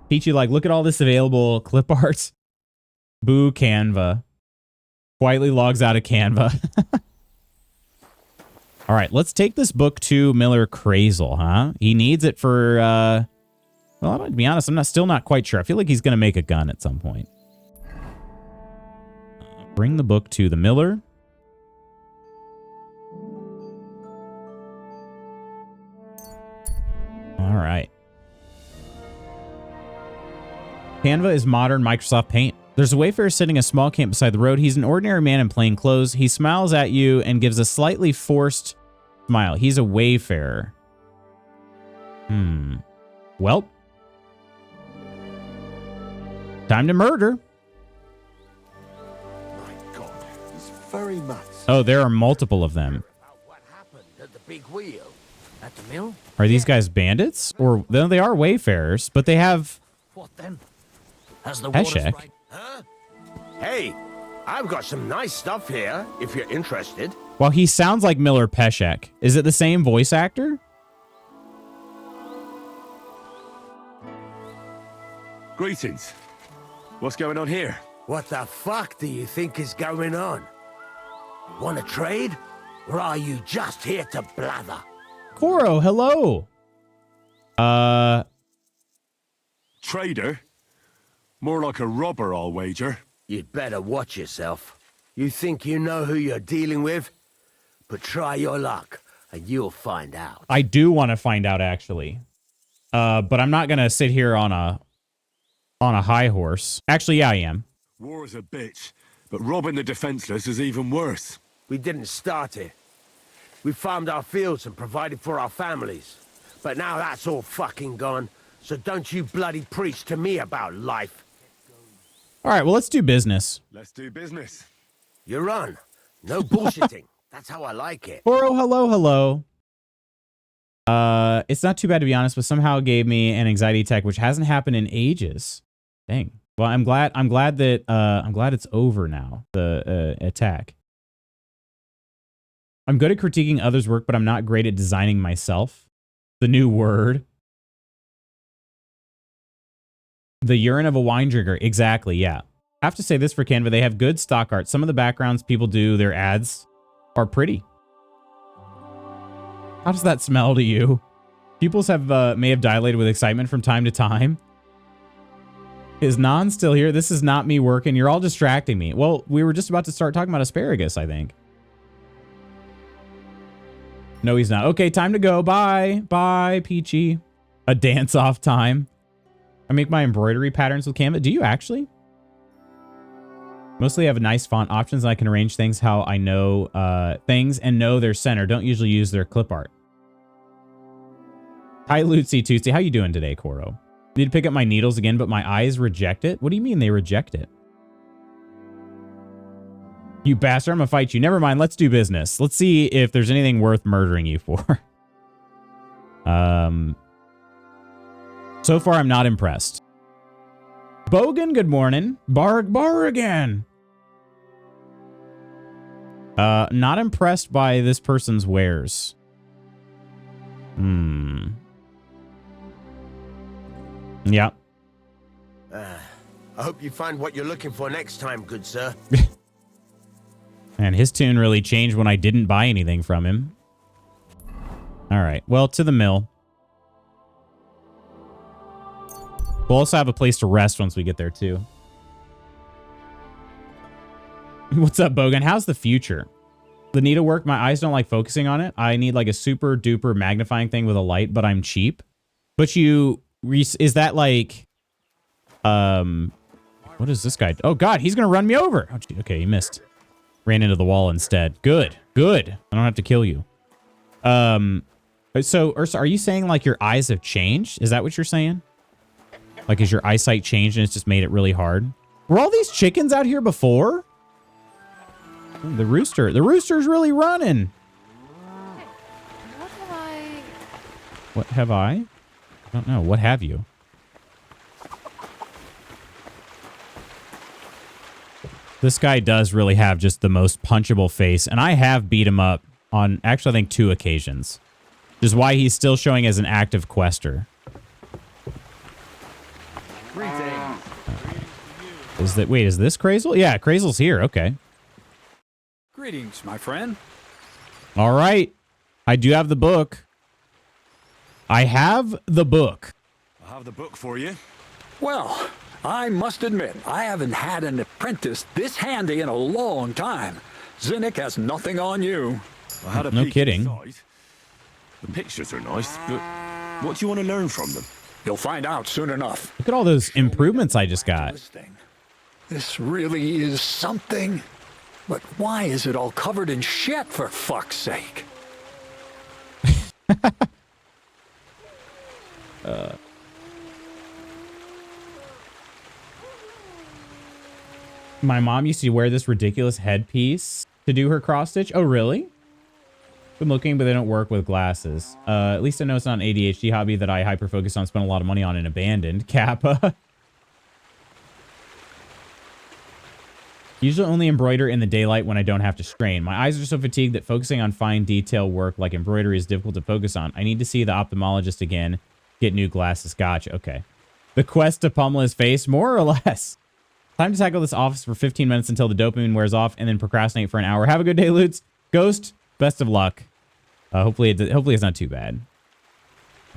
Peachy, like, look at all this available clip art. Boo Canva. Quietly logs out of Canva. All right, let's take this book to Miller Crazel, huh? He needs it for, well, to be honest, I'm still not quite sure. I feel like he's going to make a gun at some point. Bring the book to the Miller. All right. Canva is modern Microsoft Paint. There's a wayfarer sitting in a small camp beside the road. He's an ordinary man in plain clothes. He smiles at you and gives a slightly forced smile. He's a wayfarer. Well. Time to murder. My God, he's very nuts. Oh, there are multiple of them. What happened at the big wheel? At the mill? Are these guys bandits? Or no, they are wayfarers, but they have What then? Has the Peshek. water sprite? Huh? Hey, I've got some nice stuff here, if you're interested. Well, he sounds like Miller Peshek. Is it the same voice actor? Greetings. What's going on here? What the fuck do you think is going on? Want to trade? Or are you just here to blather? Koro, hello. Trader? More like a robber, I'll wager. You'd better watch yourself. You think you know who you're dealing with? But try your luck, and you'll find out. I do want to find out, actually. But I'm not going to sit here on a high horse. Actually, yeah, I am. War is a bitch, but robbing the defenseless is even worse. We didn't start it. We farmed our fields and provided for our families. But now that's all fucking gone. So don't you bloody preach to me about life. All right, well, let's do business. Let's do business. You're on. No bullshitting. That's how I like it. Koro, hello, hello. It's not too bad, to be honest, but somehow it gave me an anxiety attack, which hasn't happened in ages. Dang. Well, I'm glad it's over now, the attack. I'm good at critiquing others' work, but I'm not great at designing myself. The new word. The urine of a wine drinker. Exactly, yeah. I have to say this for Canva. They have good stock art. Some of the backgrounds people do, their ads, are pretty. How does that smell to you? Pupils may have dilated with excitement from time to time. Is Nan still here? This is not me working. You're all distracting me. Well, we were just about to start talking about asparagus, I think. No, he's not. Okay, time to go. Bye. Bye, Peachy. A dance-off time. I make my embroidery patterns with Canva. Do you actually? Mostly have nice font options, and I can arrange things how I know things and know their center. Don't usually use their clip art. Hi, Lucy Tootsie. How you doing today, Koro? Need to pick up my needles again, but my eyes reject it? What do you mean they reject it? You bastard, I'm gonna fight you. Never mind, let's do business. Let's see if there's anything worth murdering you for. So far, I'm not impressed. Bogan, good morning. Bar again. Not impressed by this person's wares. Yeah. I hope you find what you're looking for next time, good sir. And his tune really changed when I didn't buy anything from him. All right. Well, to the mill. We'll also have a place to rest once we get there, too. What's up, Bogan? How's the future? The needlework, my eyes don't like focusing on it. I need like a super duper magnifying thing with a light, but I'm cheap. But you... Is that like... What is this guy? Oh, God, he's going to run me over. Oh, gee, okay, he missed. Ran into the wall instead. Good. Good. I don't have to kill you. So, Ursa, are you saying like your eyes have changed? Is that what you're saying? Like, has your eyesight changed and it's just made it really hard? Were all these chickens out here before? Oh, the rooster's really running. What have I... What have I? I don't know. What have you? This guy does really have just the most punchable face, and I have beat him up on, actually, I think 2 occasions. Which is why he's still showing as an active quester. Wait, is this Crazel? Yeah, Crazel's here. Okay. Greetings, my friend. All right. I do have the book. I have the book. I have the book for you. Well, I must admit, I haven't had an apprentice this handy in a long time. Zinnik has nothing on you. I had a No peek kidding. inside. The pictures are nice, but what do you want to learn from them? You'll find out soon enough. Look at all those improvements I just got. This thing. This really is something. But why is it all covered in shit, for fuck's sake? My mom used to wear this ridiculous headpiece to do her cross stitch. Oh, really? Been looking, but they don't work with glasses. At least I know it's not an ADHD hobby that I hyper-focus on, spent a lot of money on, and abandoned. Kappa. Usually only embroider in the daylight when I don't have to strain. My eyes are so fatigued that focusing on fine detail work like embroidery is difficult to focus on. I need to see the ophthalmologist again. Get new glasses. Gotcha. Okay. The quest to pummel his face, more or less. Time to tackle this office for 15 minutes until the dopamine wears off and then procrastinate for an hour. Have a good day, Lutz. Ghost, best of luck. Hopefully it's not too bad.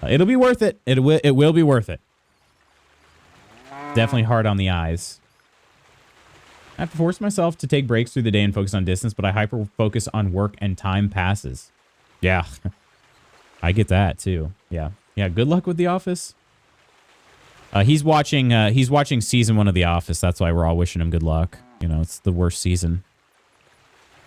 It'll be worth it. It will be worth it. Definitely hard on the eyes. I have to force myself to take breaks through the day and focus on distance, but I hyper focus on work and time passes. Yeah. I get that too. Yeah. Yeah. Good luck with The Office. He's watching season 1 of The Office. That's why we're all wishing him good luck. You know, it's the worst season.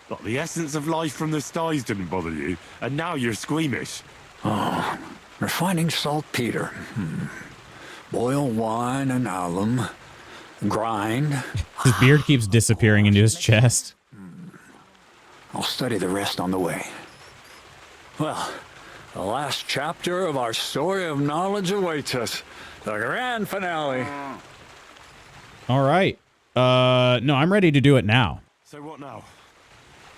Like the essence of life from the skies didn't bother you, and now you're squeamish. Oh, refining saltpeter. Boil wine and alum. Grind. His beard keeps disappearing into his chest. I'll study the rest on the way. Well, the last chapter of our story of knowledge awaits us. The grand finale. All right. No, I'm ready to do it now. So what now?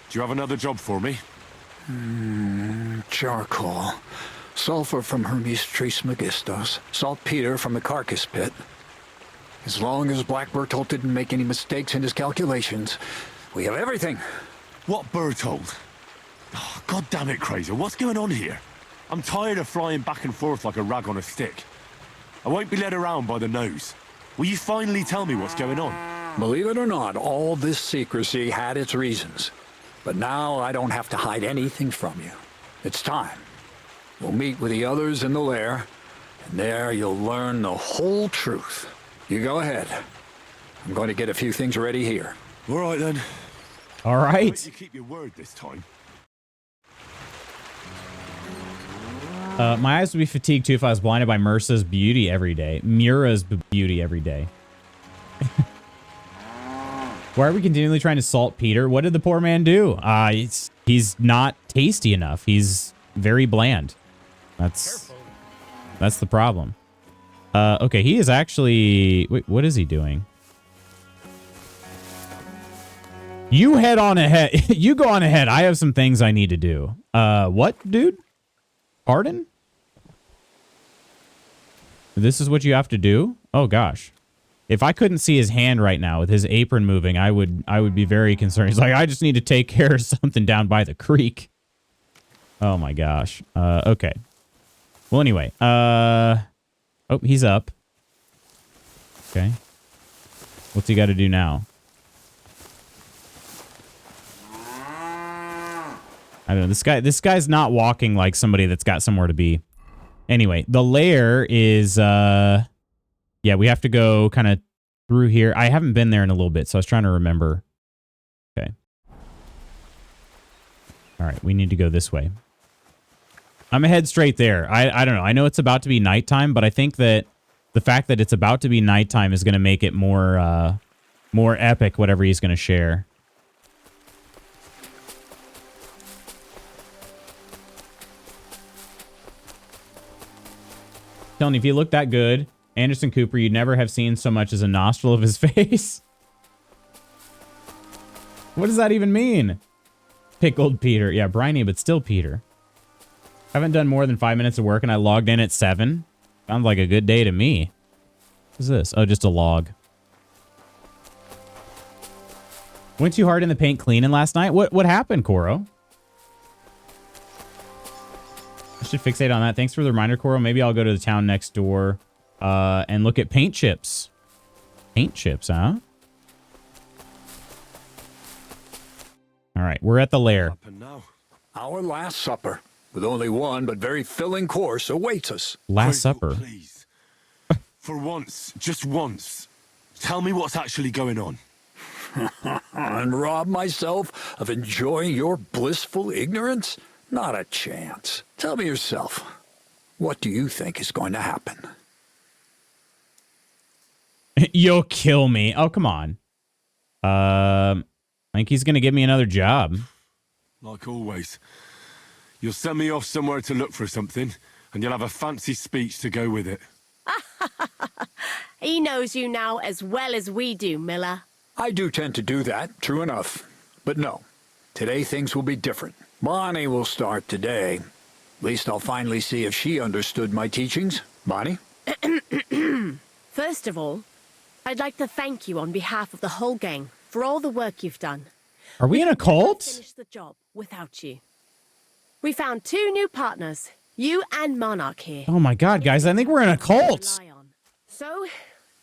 Do you have another job for me? Charcoal. Sulfur from Hermes Trismegistos. Saltpeter from the carcass pit. As long as Black Bertolt didn't make any mistakes in his calculations, we have everything. What Bertold? Oh, God damn it, Crazer. What's going on here? I'm tired of flying back and forth like a rag on a stick. I won't be led around by the nose. Will you finally tell me what's going on? Believe it or not, all this secrecy had its reasons. But now I don't have to hide anything from you. It's time. We'll meet with the others in the lair, and there you'll learn the whole truth. You go ahead. I'm going to get a few things ready here. All right, then. All I right. hope you keep your word this time. My eyes would be fatigued too if I was blinded by Mura's beauty every day. Why are we continually trying to salt Peter? What did the poor man do? He's not tasty enough. He's very bland. That's the problem. Okay, he is actually... Wait, what is he doing? You head on ahead. You go on ahead. I have some things I need to do. What, dude? Pardon? This is what you have to do? Oh, gosh. If I couldn't see his hand right now with his apron moving, I would be very concerned. He's like, I just need to take care of something down by the creek. Oh, my gosh. Okay. Well, anyway. Oh, he's up. Okay. What's he got to do now? I don't know. This guy's not walking like somebody that's got somewhere to be. Anyway, the lair is, yeah, we have to go kind of through here. I haven't been there in a little bit, so I was trying to remember. Okay. All right, we need to go this way. I'm gonna head straight there. I don't know. I know it's about to be nighttime, but I think that the fact that it's about to be nighttime is going to make it more epic, whatever he's going to share. Telling you, if he looked that good, Anderson Cooper, you'd never have seen so much as a nostril of his face. What does that even mean? Pickled Peter. Yeah, briny, but still Peter. Haven't done more than 5 minutes of work and I logged in at 7. Sounds like a good day to me. What's this? Oh, just a log. Went too hard in the paint cleaning last night? What happened, Koro? I should fixate on that. Thanks for the reminder, Coral. Maybe I'll go to the town next door and look at paint chips. Paint chips, huh? All right, we're at the lair. Our last supper, with only one but very filling course, awaits us. Last supper. Please. For once, just once, tell me what's actually going on. And rob myself of enjoying your blissful ignorance? Not a chance. Tell me yourself, what do you think is going to happen? You'll kill me. Oh, come on. I think he's going to give me another job. Like always. You'll send me off somewhere to look for something, and you'll have a fancy speech to go with it. He knows you now as well as we do, Miller. I do tend to do that, true enough. But no, today things will be different. Bonnie will start today. At least I'll finally see if she understood my teachings. Bonnie? First of all, I'd like to thank you on behalf of the whole gang for all the work you've done. Are we in a cult? Finish the job without you. We found 2 new partners, you and Monarch here. Oh my god, guys, I think we're in a cult. So,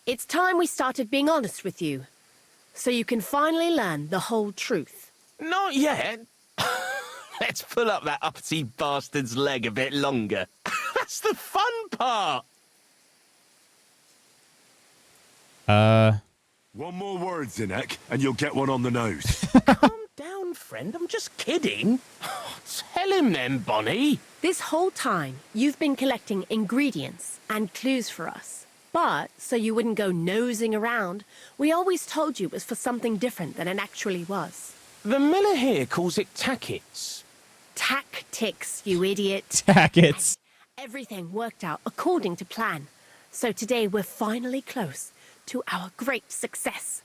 it's time we started being honest with you, so you can finally learn the whole truth. Not yet. Let's pull up that uppity bastard's leg a bit longer. That's the fun part. One more word, Zinek, and you'll get one on the nose. Calm down, friend. I'm just kidding. Tell him then, Bonnie. This whole time, you've been collecting ingredients and clues for us. But, so you wouldn't go nosing around, we always told you it was for something different than it actually was. The miller here calls it tackets. Tactics, you idiot. Tackets. Everything worked out according to plan. So today we're finally close to our great success.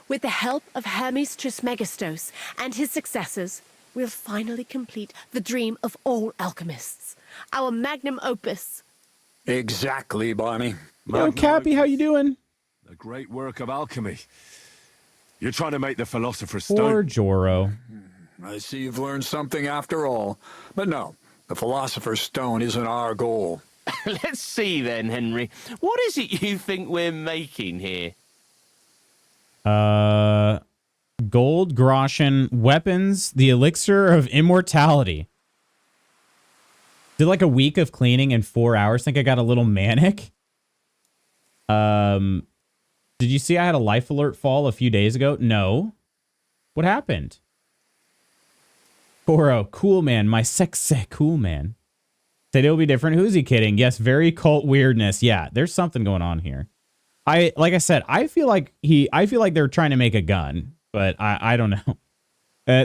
With the help of Hermes Trismegistos and his successors, we'll finally complete the dream of all alchemists. Our magnum opus. Exactly, Bonnie. Yo, Cappy, how you doing? The great work of alchemy. You're trying to make the Philosopher's Poor Stone. Joro. I see you've learned something after all. But no, the Philosopher's Stone isn't our goal. Let's see then, Henry. What is it you think we're making here? Gold groschen weapons, the elixir of immortality. Did like a week of cleaning in 4 hours. Think I got a little manic. Did you see I had a life alert fall a few days ago? No. What happened? Goro, cool man, my sexy cool man. Said it'll be different. Who's he kidding? Yes, very cult weirdness. Yeah, there's something going on here. Like I said, I feel like they're trying to make a gun, but I don't know.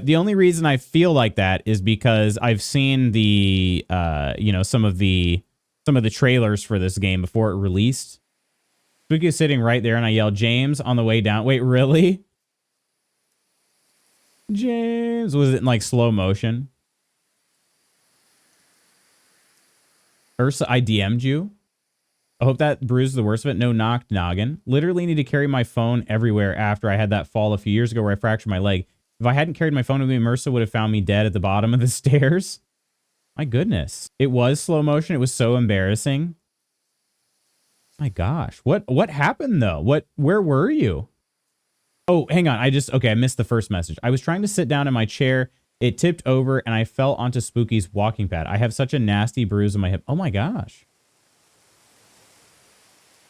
The only reason I feel like that is because I've seen the some of the trailers for this game before it released. Spooky was sitting right there, and I yelled, "James!" on the way down. Wait, really? James, was it in like slow motion? Ursa, I DM'd you. I hope that bruised the worst of it. No knocked noggin. Literally need to carry my phone everywhere after I had that fall a few years ago where I fractured my leg. If I hadn't carried my phone with me, Mersa would have found me dead at the bottom of the stairs. My goodness. It was slow motion. It was so embarrassing. My gosh. What happened though? Where were you? Oh, hang on. I missed the first message. I was trying to sit down in my chair. It tipped over and I fell onto Spooky's walking pad. I have such a nasty bruise on my hip. Oh my gosh.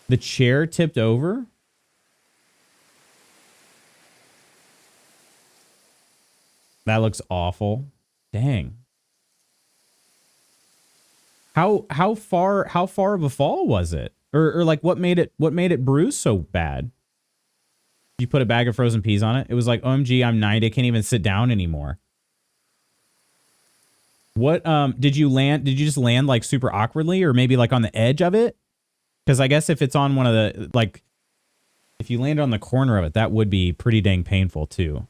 The chair tipped over? That looks awful. Dang. How far of a fall was it? Or like what made it bruise so bad? You put a bag of frozen peas on it? It was like, OMG, I'm 90, I can't even sit down anymore. What did you just land like super awkwardly or maybe like on the edge of it? Because I guess if it's on one of the, like, if you land on the corner of it, that would be pretty dang painful too.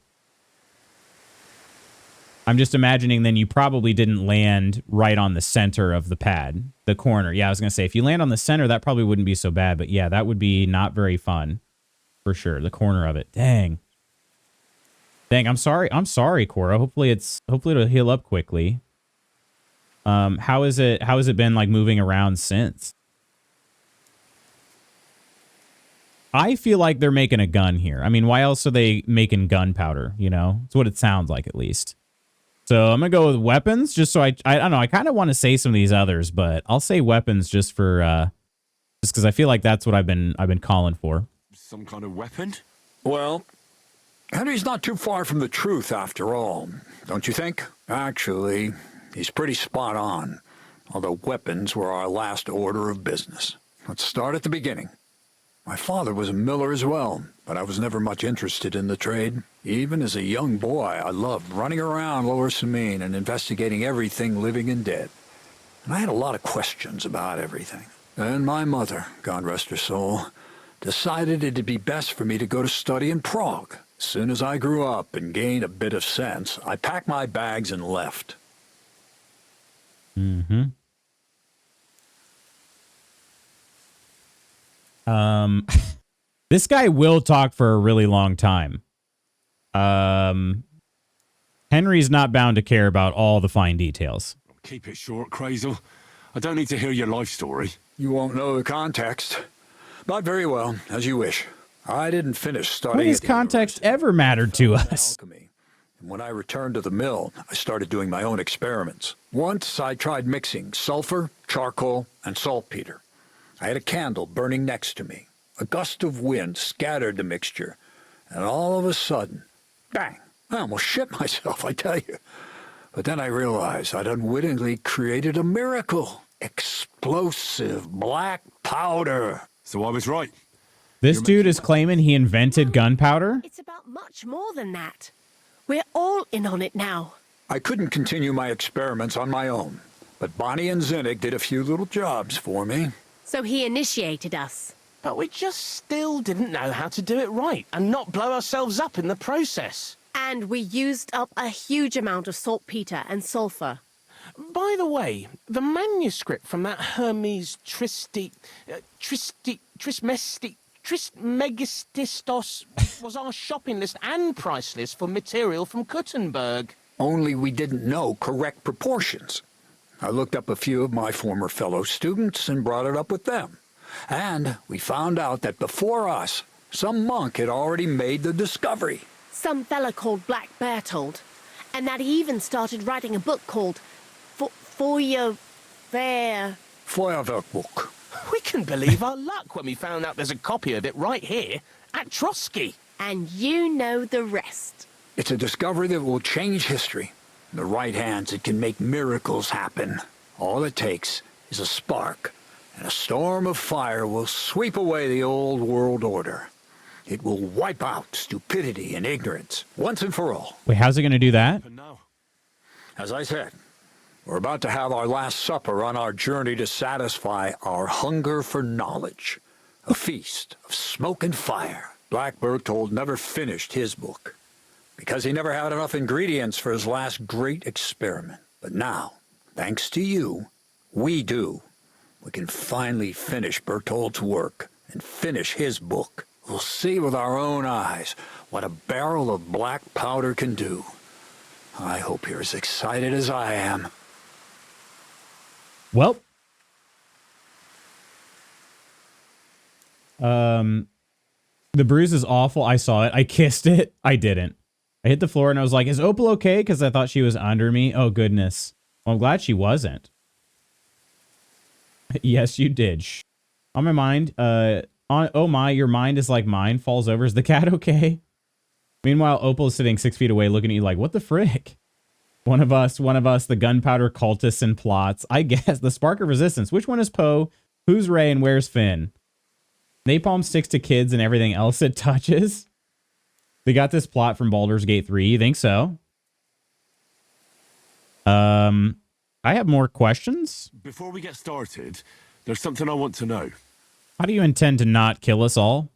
I'm just imagining then you probably didn't land right on the center of the pad, the corner. Yeah, I was going to say, if you land on the center, that probably wouldn't be so bad. But yeah, that would be not very fun for sure. The corner of it. Dang. Dang, I'm sorry, Cora. Hopefully it'll heal up quickly. How is it been like moving around since? I feel like they're making a gun here. I mean, why else are they making gunpowder? You know, it's what it sounds like, at least. So I'm gonna go with weapons, just so I don't know. I kind of want to say some of these others, but I'll say weapons just for just because I feel like that's what I've been calling for. Some kind of weapon? Well, Henry's not too far from the truth after all, don't you think? Actually, he's pretty spot on, although weapons were our last order of business. Let's start at the beginning. My father was a miller as well, but I was never much interested in the trade. Even as a young boy, I loved running around Lower Samine and investigating everything living and dead. And I had a lot of questions about everything. Then my mother, God rest her soul, decided it'd be best for me to go to study in Prague. As soon as I grew up and gained a bit of sense, I packed my bags and left. Mm-hmm. This guy will talk for a really long time. Henry's not bound to care about all the fine details. Keep it short, Crazel. I don't need to hear your life story. You won't know the context. But very well, as you wish. I didn't finish studying. When has context ever mattered to us? Alchemy. And when I returned to the mill, I started doing my own experiments. Once I tried mixing sulfur, charcoal, and saltpeter. I had a candle burning next to me. A gust of wind scattered the mixture, and all of a sudden, bang! I almost shit myself, I tell you. But then I realized I'd unwittingly created a miracle. Explosive black powder. So I was right. This dude is claiming he invented gunpowder? It's about much more than that. We're all in on it now. I couldn't continue my experiments on my own, but Bonnie and Zinnig did a few little jobs for me. So he initiated us. But we just still didn't know how to do it right and not blow ourselves up in the process. And we used up a huge amount of saltpeter and sulfur. By the way, the manuscript from that Hermes Trismegistos was our shopping list and price list for material from Kuttenberg. Only we didn't know correct proportions. I looked up a few of my former fellow students and brought it up with them. And we found out that before us, some monk had already made the discovery. Some fella called Black Bertold. And that he even started writing a book called Feuerwerkbuch. We couldn't believe our luck when we found out there's a copy of it right here at Trotsky. And you know the rest. It's a discovery that will change history. In the right hands, it can make miracles happen. All it takes is a spark, and a storm of fire will sweep away the old world order. It will wipe out stupidity and ignorance, once and for all. Wait, how's it going to do that? And now, As I said, we're about to have our last supper on our journey to satisfy our hunger for knowledge. A feast of smoke and fire. Black Bertold never finished his book, because he never had enough ingredients for his last great experiment. But now, thanks to you, we do. We can finally finish Bertold's work and finish his book. We'll see with our own eyes what a barrel of black powder can do. I hope you're as excited as I am. Well, the bruise is awful. I saw it. I kissed it. I didn't. I hit the floor and I was like, is Opal okay? Because I thought she was under me. Oh, goodness. Well, I'm glad she wasn't. Yes, you did. Shh. On my mind, oh my, your mind is like mine, falls over. Is the cat okay? Meanwhile, Opal is sitting 6 feet away looking at you like, what the frick? One of us, the gunpowder cultists and plots. I guess the spark of resistance. Which one is Poe? Who's Ray and where's Finn? Napalm sticks to kids and everything else it touches. They got this plot from Baldur's Gate 3. You think so? I have more questions. before we get started, there's something I want to know. How do you intend to not kill us all?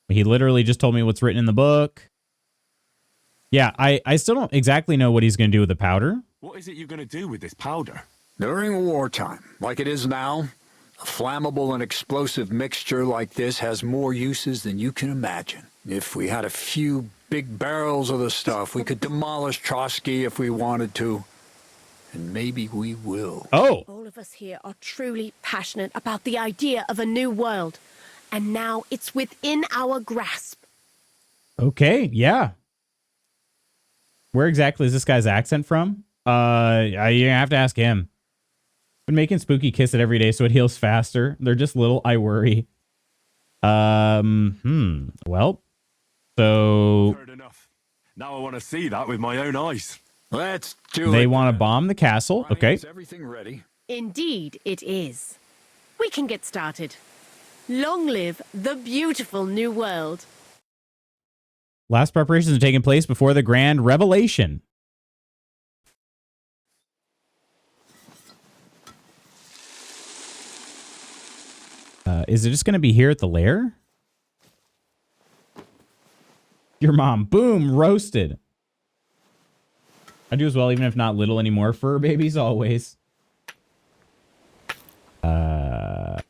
He literally just told me what's written in the book. Yeah, I still don't exactly know what he's going to do with the powder. What is it you're going to do with this powder? During wartime, like it is now, a flammable and explosive mixture like this has more uses than you can imagine. If we had a few big barrels of the stuff, we could demolish Trotsky if we wanted to. And maybe we will. Oh, All of us here are truly passionate about the idea of a new world. And now it's within our grasp. okay. Yeah. Where exactly is this guy's accent from? You have to ask him. Been making Spooky kiss it every day so it heals faster. They're just little I worry. Well, so Heard enough. Now I want to see that with my own eyes. Let's do it. they want to bomb the castle. Ronnie, Okay. is everything ready? Indeed, it is. We can get started. Long live the beautiful new world. Last preparations are taking place before the grand revelation. Is it just going to be here at the lair? Your mom. Boom. Roasted. I do as well, even if not little anymore. Fur babies always. Bro,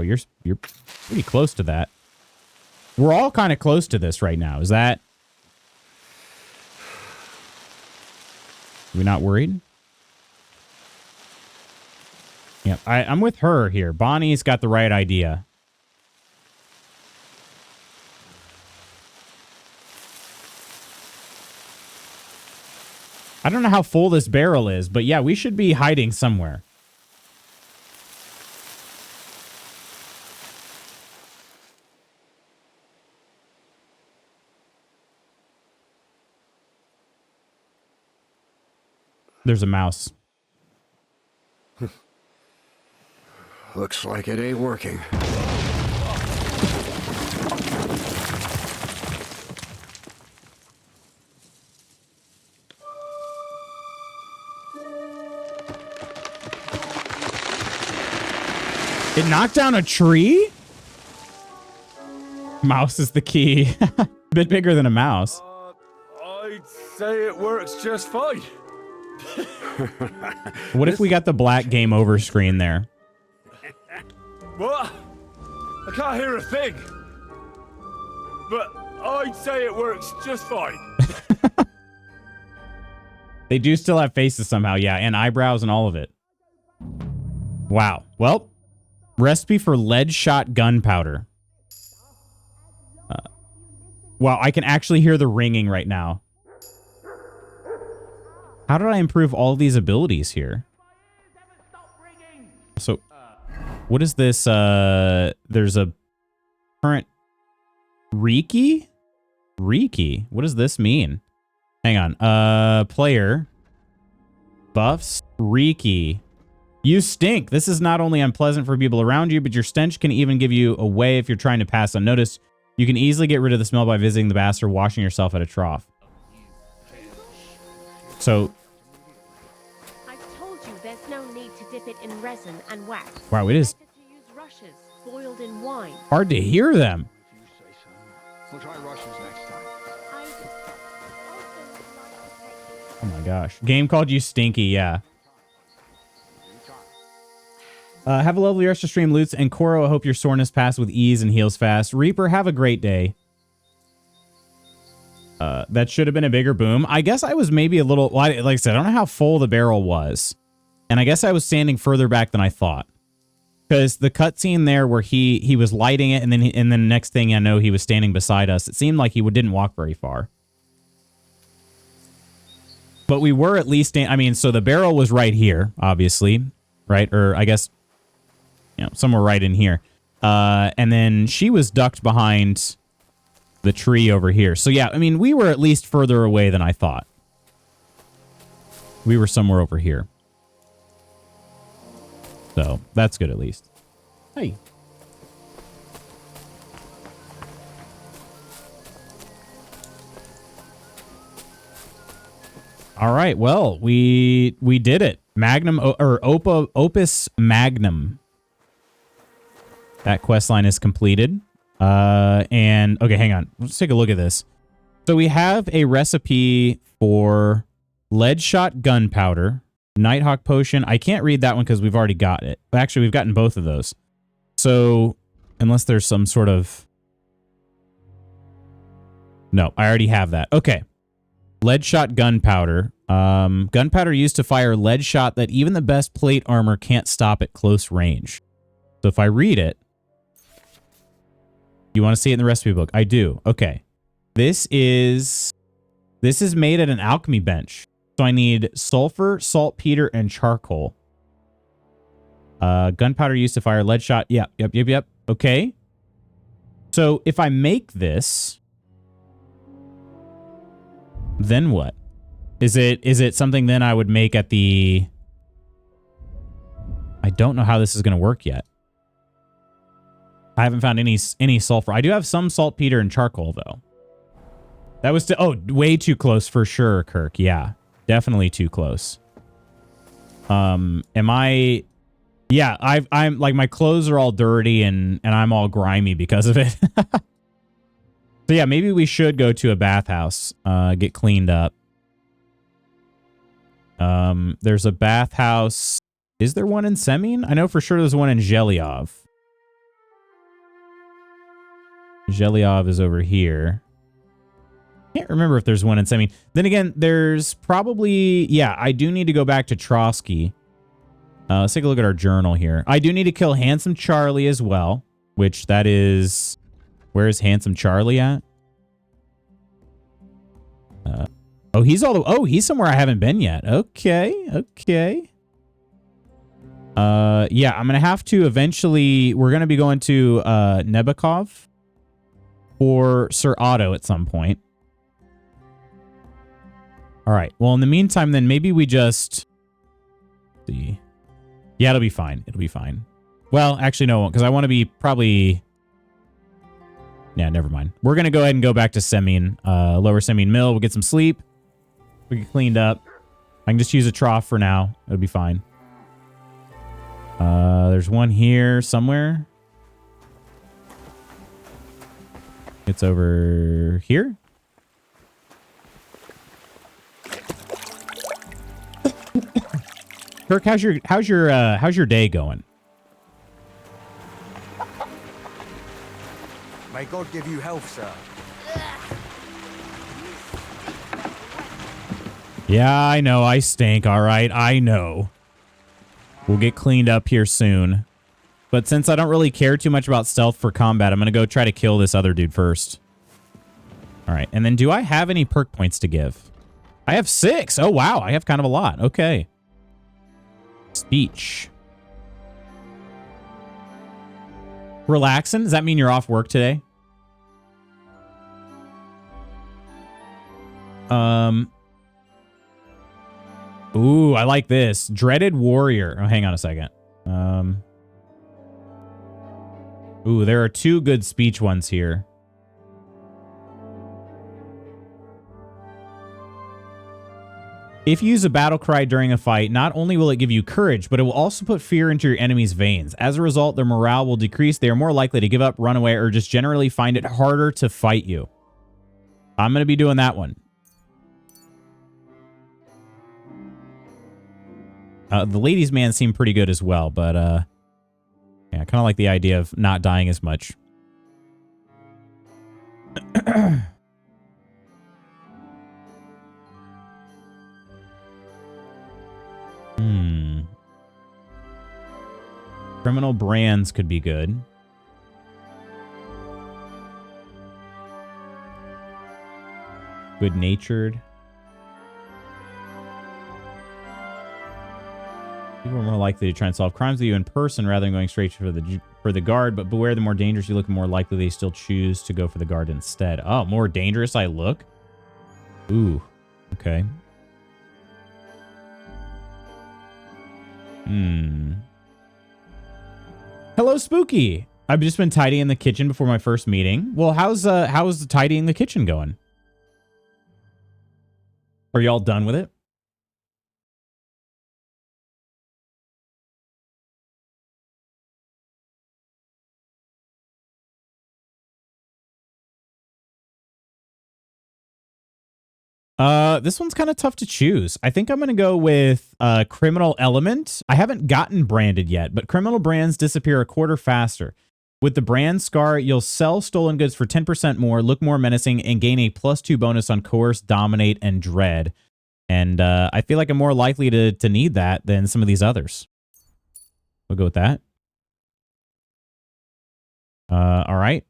you're pretty close to that. We're all kind of close to this right now. Is that... We not worried? Yeah, I'm with her here. Bonnie's got the right idea. I don't know how full this barrel is, but yeah, we should be hiding somewhere. There's a mouse. Looks like it ain't working. It knocked down a tree? Mouse is the key. A bit bigger than a mouse. I'd say it works just fine. What if we got the black game over screen there? What? I can't hear a thing. But I'd say it works just fine. They do still have faces somehow, yeah, and eyebrows and all of it. Wow. Well, recipe for lead shot gunpowder. Wow, I can actually hear the ringing right now. How did I improve all these abilities here? So, what is this? There's a current Riki? Riki? What does this mean? Hang on. Player. Buffs. Riki. You stink. This is not only unpleasant for people around you, but your stench can even give you away if you're trying to pass unnoticed. You can easily get rid of the smell by visiting the bath or washing yourself at a trough. So, I told you there's no need to dip it in resin and wax. wow, it is Better to use rushes boiled in wine. hard to hear them. We'll try rushes next time. I also would like to take Oh my gosh. Game called you stinky, yeah. Have a lovely rest of stream, Lutz. And Koro, I hope your soreness passed with ease and heals fast. Reaper, have a great day. That should have been a bigger boom. I guess I was maybe a little... Well, like I said, I don't know how full the barrel was. And I guess I was standing further back than I thought. Because the cutscene there where he was lighting it, and then next thing I know, he was standing beside us. It seemed like he didn't walk very far. But we were at least... I mean, so the barrel was right here, obviously. Right? Or I guess... You know, somewhere right in here. And then she was ducked behind the tree over here. So yeah, I mean, we were at least further away than I thought. We were somewhere over here. So that's good at least. Hey. All right, well, we did it. Magnum or Opus Magnum. That quest line is completed. And okay, hang on. Let's take a look at this. So we have a recipe for lead shot gunpowder, Nighthawk potion. I can't read that one because we've already got it. Actually, we've gotten both of those. So unless there's some sort of No, I already have that. Okay. Lead shot gunpowder. Gunpowder used to fire lead shot that even the best plate armor can't stop at close range. So if I read it, you want to see it in the recipe book? I do. Okay. This is made at an alchemy bench. So I need sulfur, saltpeter, and charcoal. Gunpowder used to fire lead shot. Yep. Okay. So if I make this, then what? Is it something then I would make at the... I don't know how this is going to work yet. I haven't found any sulfur. I do have some saltpeter and charcoal, though. That was... way too close for sure, Kirk. Yeah, definitely too close. Am I... Yeah, I'm like, my clothes are all dirty and I'm all grimy because of it. So yeah, maybe we should go to a bathhouse, get cleaned up. There's a bathhouse. Is there one in Semyon? I know for sure there's one in Zhelyov. Zhelyov is over here. Can't remember if there's one in Semyon. Then again, there's probably... Yeah, I do need to go back to Trotsky. Let's take a look at our journal here. I do need to kill Handsome Charlie as well, which that is... Where is Handsome Charlie at? He's he's somewhere I haven't been yet. Okay. Yeah, I'm gonna have to eventually... We're gonna be going to Nebakov or Sir Otto at some point. All right. Well, in the meantime, then maybe we just... see. Yeah, it'll be fine. It'll be fine. Well, actually, no, because I want to be probably... Yeah, never mind. We're going to go ahead and go back to Semyon, Lower Semyon Mill. We'll get some sleep. We get cleaned up. I can just use a trough for now. It'll be fine. There's one here somewhere. It's over here. Kirk, how's your day going? May God give you health, sir. Yeah, I know. I stink. All right. I know. We'll get cleaned up here soon. But since I don't really care too much about stealth for combat, I'm going to go try to kill this other dude first. All right. And then do I have any perk points to give? I have 6. Oh, wow. I have kind of a lot. Okay. Speech. Relaxing? Does that mean you're off work today? Ooh, I like this. Dreaded Warrior. Oh, hang on a second. Ooh, there are 2 good speech ones here. If you use a battle cry during a fight, not only will it give you courage, but it will also put fear into your enemy's veins. As a result, their morale will decrease. They are more likely to give up, run away, or just generally find it harder to fight you. I'm going to be doing that one. The ladies' man seemed pretty good as well, but yeah, I kind of like the idea of not dying as much. Criminal brands could be good. Good-natured. People are more likely to try and solve crimes with you in person rather than going straight for the guard. But beware, the more dangerous you look, the more likely they still choose to go for the guard instead. Oh, more dangerous I look? Ooh, okay. Hello, Spooky. I've just been tidying the kitchen before my first meeting. Well, how's the tidying the kitchen going? Are y'all done with it? This one's kind of tough to choose. I think I'm going to go with Criminal Element. I haven't gotten branded yet, but criminal brands disappear a quarter faster. With the brand scar, you'll sell stolen goods for 10% more, look more menacing, and gain a +2 bonus on coerce, dominate, and dread. And I feel like I'm more likely to need that than some of these others. We'll go with that. All right.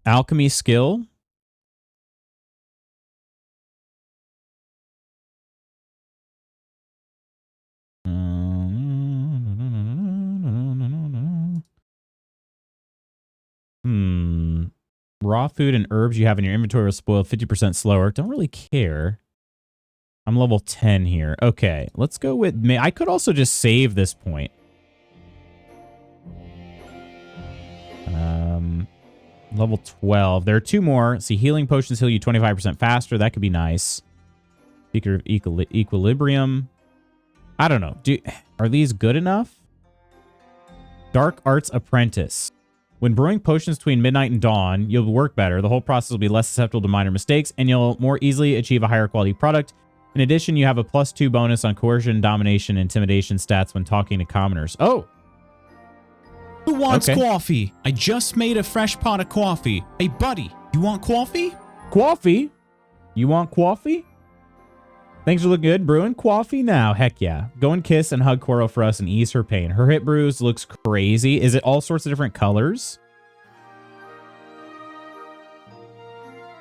Alchemy skill. Raw food and herbs you have in your inventory will spoil 50% slower. Don't really care. I'm level 10 here. Okay, let's go with... I could also just save this point. Level 12. There are 2 more. See, healing potions heal you 25% faster. That could be nice. Speaker of equilibrium. I don't know. Are these good enough? Dark Arts Apprentice. When brewing potions between midnight and dawn, you'll work better. The whole process will be less susceptible to minor mistakes, and you'll more easily achieve a higher quality product. In addition, you have a +2 bonus on coercion, domination, and intimidation stats when talking to commoners. Oh! Who wants coffee? I just made a fresh pot of coffee. Hey, buddy, you want coffee? Coffee? You want coffee? Things look good. Brewing coffee now. Heck yeah. Go and kiss and hug Coral for us and ease her pain. Her hip bruise looks crazy. Is it all sorts of different colors?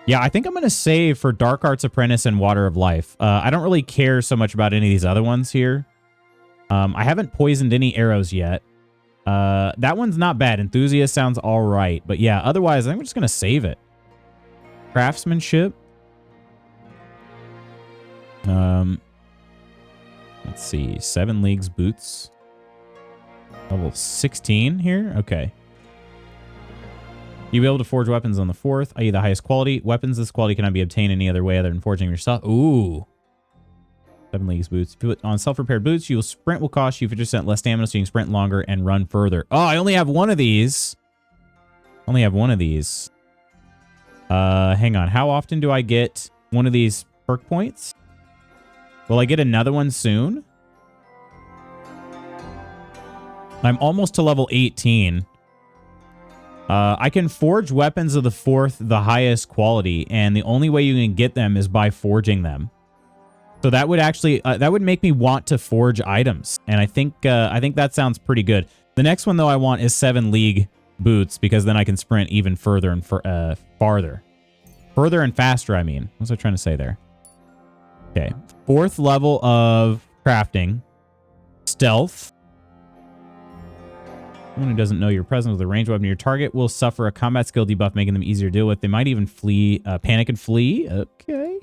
Yeah, I think I'm going to save for Dark Arts Apprentice and Water of Life. I don't really care so much about any of these other ones here. I haven't poisoned any arrows yet. That one's not bad. Enthusiast sounds all right. But yeah, otherwise, I think we're just going to save it. Craftsmanship. Let's see. 7 Leagues boots. Level 16 here. Okay. You'll be able to forge weapons on the 4th, i.e. the highest quality. Weapons this quality cannot be obtained any other way other than forging yourself. Ooh. 7 Leagues boots. If you put on self-repaired boots, sprint will cost you 50% less stamina, so you can sprint longer and run further. Oh, I only have one of these. Only have one of these. Hang on. How often do I get one of these perk points? Will I get another one soon? I'm almost to level 18. I can forge weapons of the 4th, the highest quality, and the only way you can get them is by forging them. So that would actually that would make me want to forge items, and I think that sounds pretty good. The next one though I want is 7 League boots because then I can sprint even further and farther and faster. I mean, what was I trying to say there? Okay, 4th level of crafting, stealth. Someone who doesn't know your presence with a ranged weapon, your target will suffer a combat skill debuff, making them easier to deal with. They might even flee, panic and flee. Okay.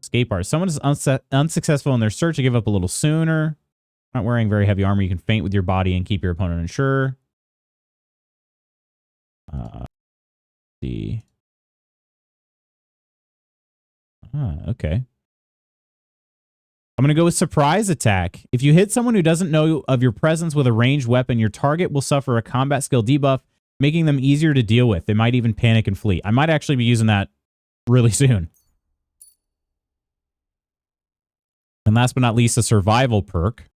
Escape art. Someone is unsuccessful in their search to give up a little sooner. Not wearing very heavy armor. You can feint with your body and keep your opponent unsure. See. Okay. I'm going to go with surprise attack. If you hit someone who doesn't know of your presence with a ranged weapon, your target will suffer a combat skill debuff, making them easier to deal with. They might even panic and flee. I might actually be using that really soon. And last but not least, a survival perk.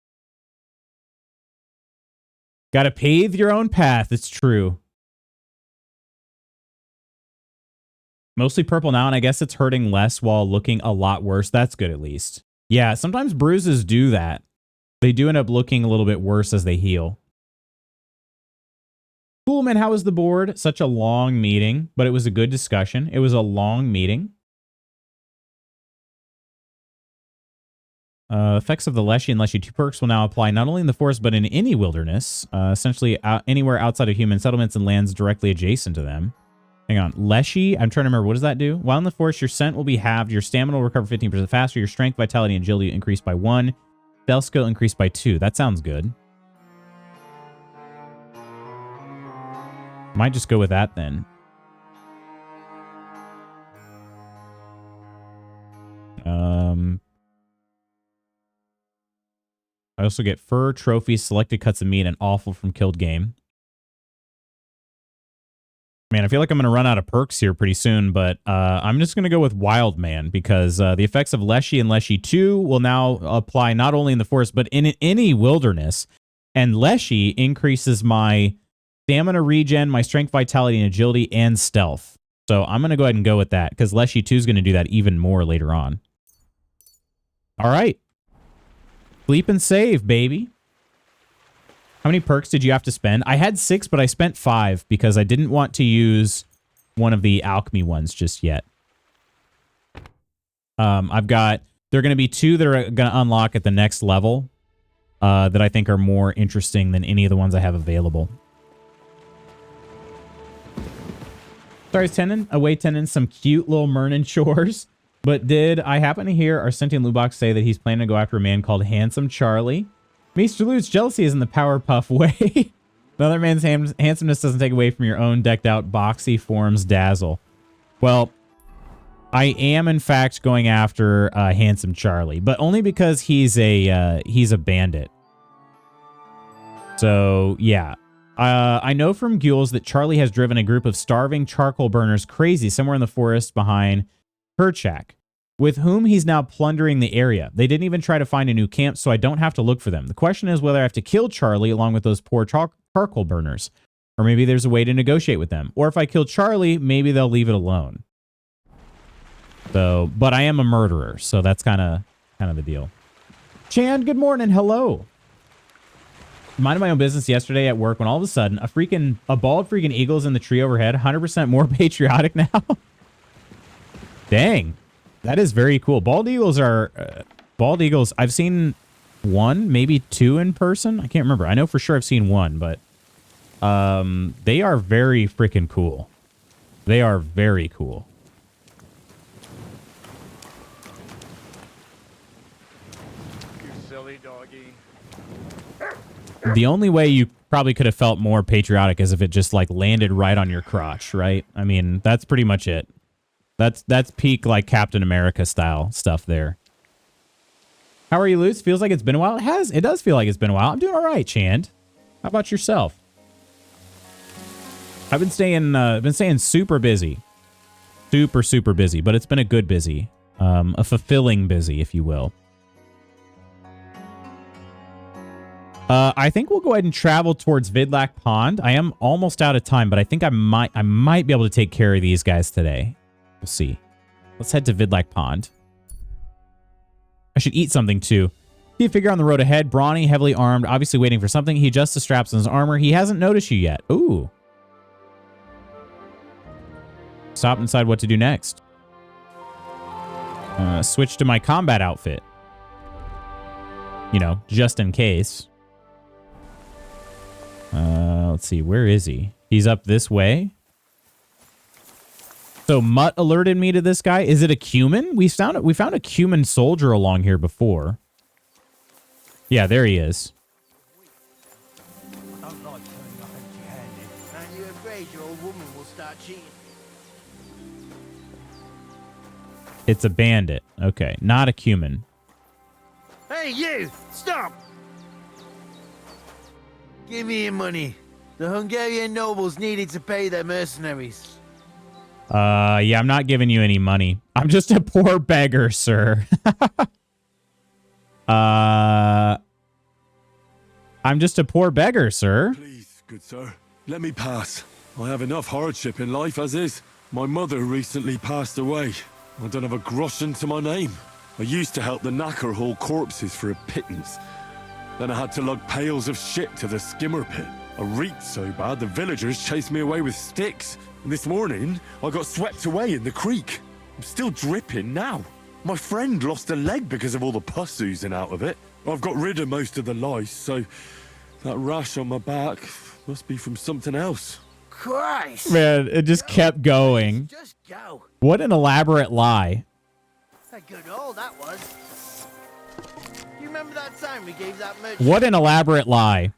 Got to pave your own path. It's true. Mostly purple now, and I guess it's hurting less while looking a lot worse. That's good at least. Yeah, sometimes bruises do that. They do end up looking a little bit worse as they heal. Cool, man. How was the board? Such a long meeting, but it was a good discussion. It was a long meeting. Effects of the Leshy and Leshy 2 perks will now apply not only in the forest, but in any wilderness, essentially anywhere outside of human settlements and lands directly adjacent to them. Hang on. Leshy, I'm trying to remember, what does that do? While in the forest, your scent will be halved, your stamina will recover 15% faster, your strength, vitality, and agility increased by 1, stealth skill increased by 2. That sounds good. Might just go with that then. I also get fur, trophies, selected cuts of meat, and awful from killed game. Man, I feel like I'm going to run out of perks here pretty soon, but I'm just going to go with Wild Man because the effects of Leshy and Leshy 2 will now apply not only in the forest, but in any wilderness. And Leshy increases my stamina regen, my strength, vitality, and agility, and stealth. So I'm going to go ahead and go with that because Leshy 2 is going to do that even more later on. All right. Sleep and save, baby. How many perks did you have to spend? I had 6, but I spent 5 because I didn't want to use one of the alchemy ones just yet. I've got, there are going to be 2 that are going to unlock at the next level that I think are more interesting than any of the ones I have available. Sorry, Tenon. Away, Tenon. Some cute little Mernin chores. But did I happen to hear our sentient Lubox say that he's planning to go after a man called Handsome Charlie? Mr. Lute's jealousy is in the Powerpuff way. Another man's handsomeness doesn't take away from your own decked out boxy forms dazzle. Well, I am in fact going after Handsome Charlie, but only because he's a bandit. So yeah, I know from Gules that Charlie has driven a group of starving charcoal burners crazy somewhere in the forest behind Kerchak, with whom he's now plundering the area. They didn't even try to find a new camp, so I don't have to look for them. The question is whether I have to kill Charlie along with those poor charcoal burners, or maybe there's a way to negotiate with them. Or if I kill Charlie, maybe they'll leave it alone. So, but I am a murderer, so that's kind of the deal. Chan, good morning. Hello. Minding my own business yesterday at work when all of a sudden a bald freaking eagle's in the tree overhead. 100% more patriotic now. Dang. That is very cool. Bald eagles are bald eagles. I've seen 1, maybe 2 in person. I can't remember. I know for sure I've seen 1, but they are very freaking cool. They are very cool. You silly doggy. The only way you probably could have felt more patriotic is if it just like landed right on your crotch, right? I mean, that's pretty much it. That's peak like Captain America style stuff there. How are you, Luce? Feels like it's been a while. It does feel like it's been a while. I'm doing all right, Chand. How about yourself? I've been staying super busy. Super busy, but it's been a good busy. A fulfilling busy, if you will. I think we'll go ahead and travel towards Vidlac Pond. I am almost out of time, but I think I might be able to take care of these guys today. We'll see. Let's head to Vidlac Pond. I should eat something too. See a figure on the road ahead, brawny, heavily armed, obviously waiting for something. He adjusts the straps on his armor. He hasn't noticed you yet. Ooh. Stop and decide what to do next. Switch to my combat outfit. You know, just in case. Let's see. Where is he? He's up this way. So Mutt alerted me to this guy. Is it a Cuman? We found a Cuman soldier along here before. Yeah, there he is. I don't like turning up empty-handed. And you're afraid your old woman will start cheating. It's a bandit. Okay, not a Cuman. Hey, you! Stop! Give me your money. The Hungarian nobles needed to pay their mercenaries. Yeah, I'm not giving you any money. I'm just a poor beggar, sir. I'm just a poor beggar, sir. Please, good sir, let me pass. I have enough hardship in life as is. My mother recently passed away. I don't have a groschen to my name. I used to help the knacker haul corpses for a pittance. Then I had to lug pails of shit to the skimmer pit. I reeked so bad the villagers chased me away with sticks. And this morning, I got swept away in the creek. I'm still dripping now. My friend lost a leg because of all the pus oozing out of it. I've got rid of most of the lice, so that rash on my back must be from something else. Christ! Man, it just kept going. Just go. What an elaborate lie. A good haul that was. You remember that time we gave that merchant? What an elaborate lie.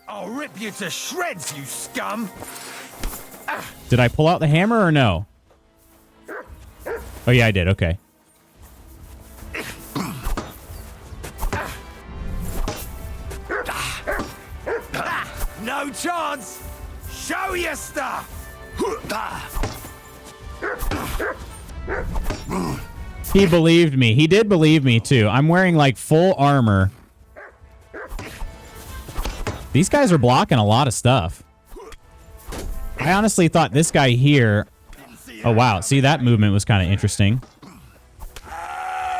I'll rip you to shreds, you scum! Did I pull out the hammer or no? Oh, yeah, I did. Okay. No chance! Show your stuff! He believed me. He did believe me, too. I'm wearing, like, full armor. These guys are blocking a lot of stuff. I honestly thought this guy here... Oh, wow. See, that movement was kind of interesting.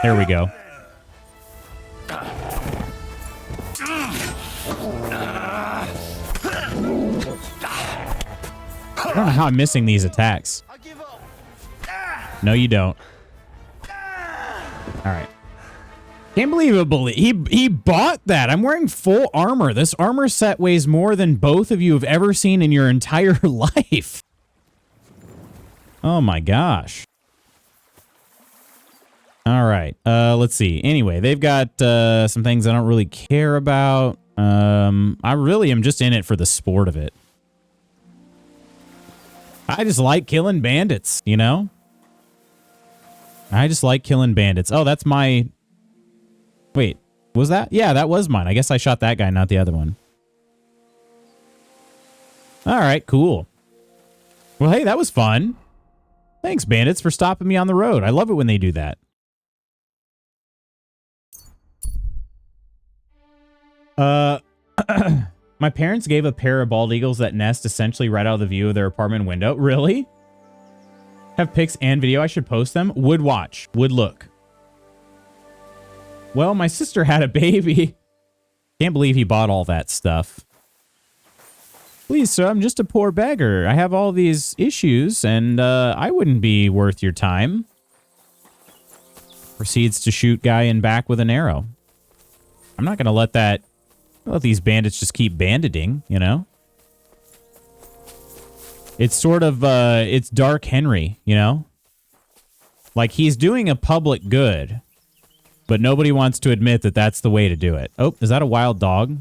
There we go. I don't know how I'm missing these attacks. No, you don't. All right. Can't believe it. He bought that. I'm wearing full armor. This armor set weighs more than both of you have ever seen in your entire life. Oh my gosh. All right. Let's see. Anyway, they've got some things I don't really care about. I really am just in it for the sport of it. I just like killing bandits, you know? I just like killing bandits. Oh, that's my... Wait, was that? Yeah, that was mine. I guess I shot that guy, not the other one. All right, cool. Well, hey, that was fun. Thanks, bandits, for stopping me on the road. I love it when they do that. My parents gave a pair of bald eagles that nest essentially right out of the view of their apartment window. Really? Have pics and video. I should post them. Would watch. Would look. Well, my sister had a baby. Can't believe he bought all that stuff. Please, sir, I'm just a poor beggar. I have all these issues, and I wouldn't be worth your time. Proceeds to shoot guy in back with an arrow. I'm not going to let these bandits just keep banditing, you know? It's sort of, it's Dark Henry, you know? Like, he's doing a public good, but nobody wants to admit that that's the way to do it. Oh, is that a wild dog?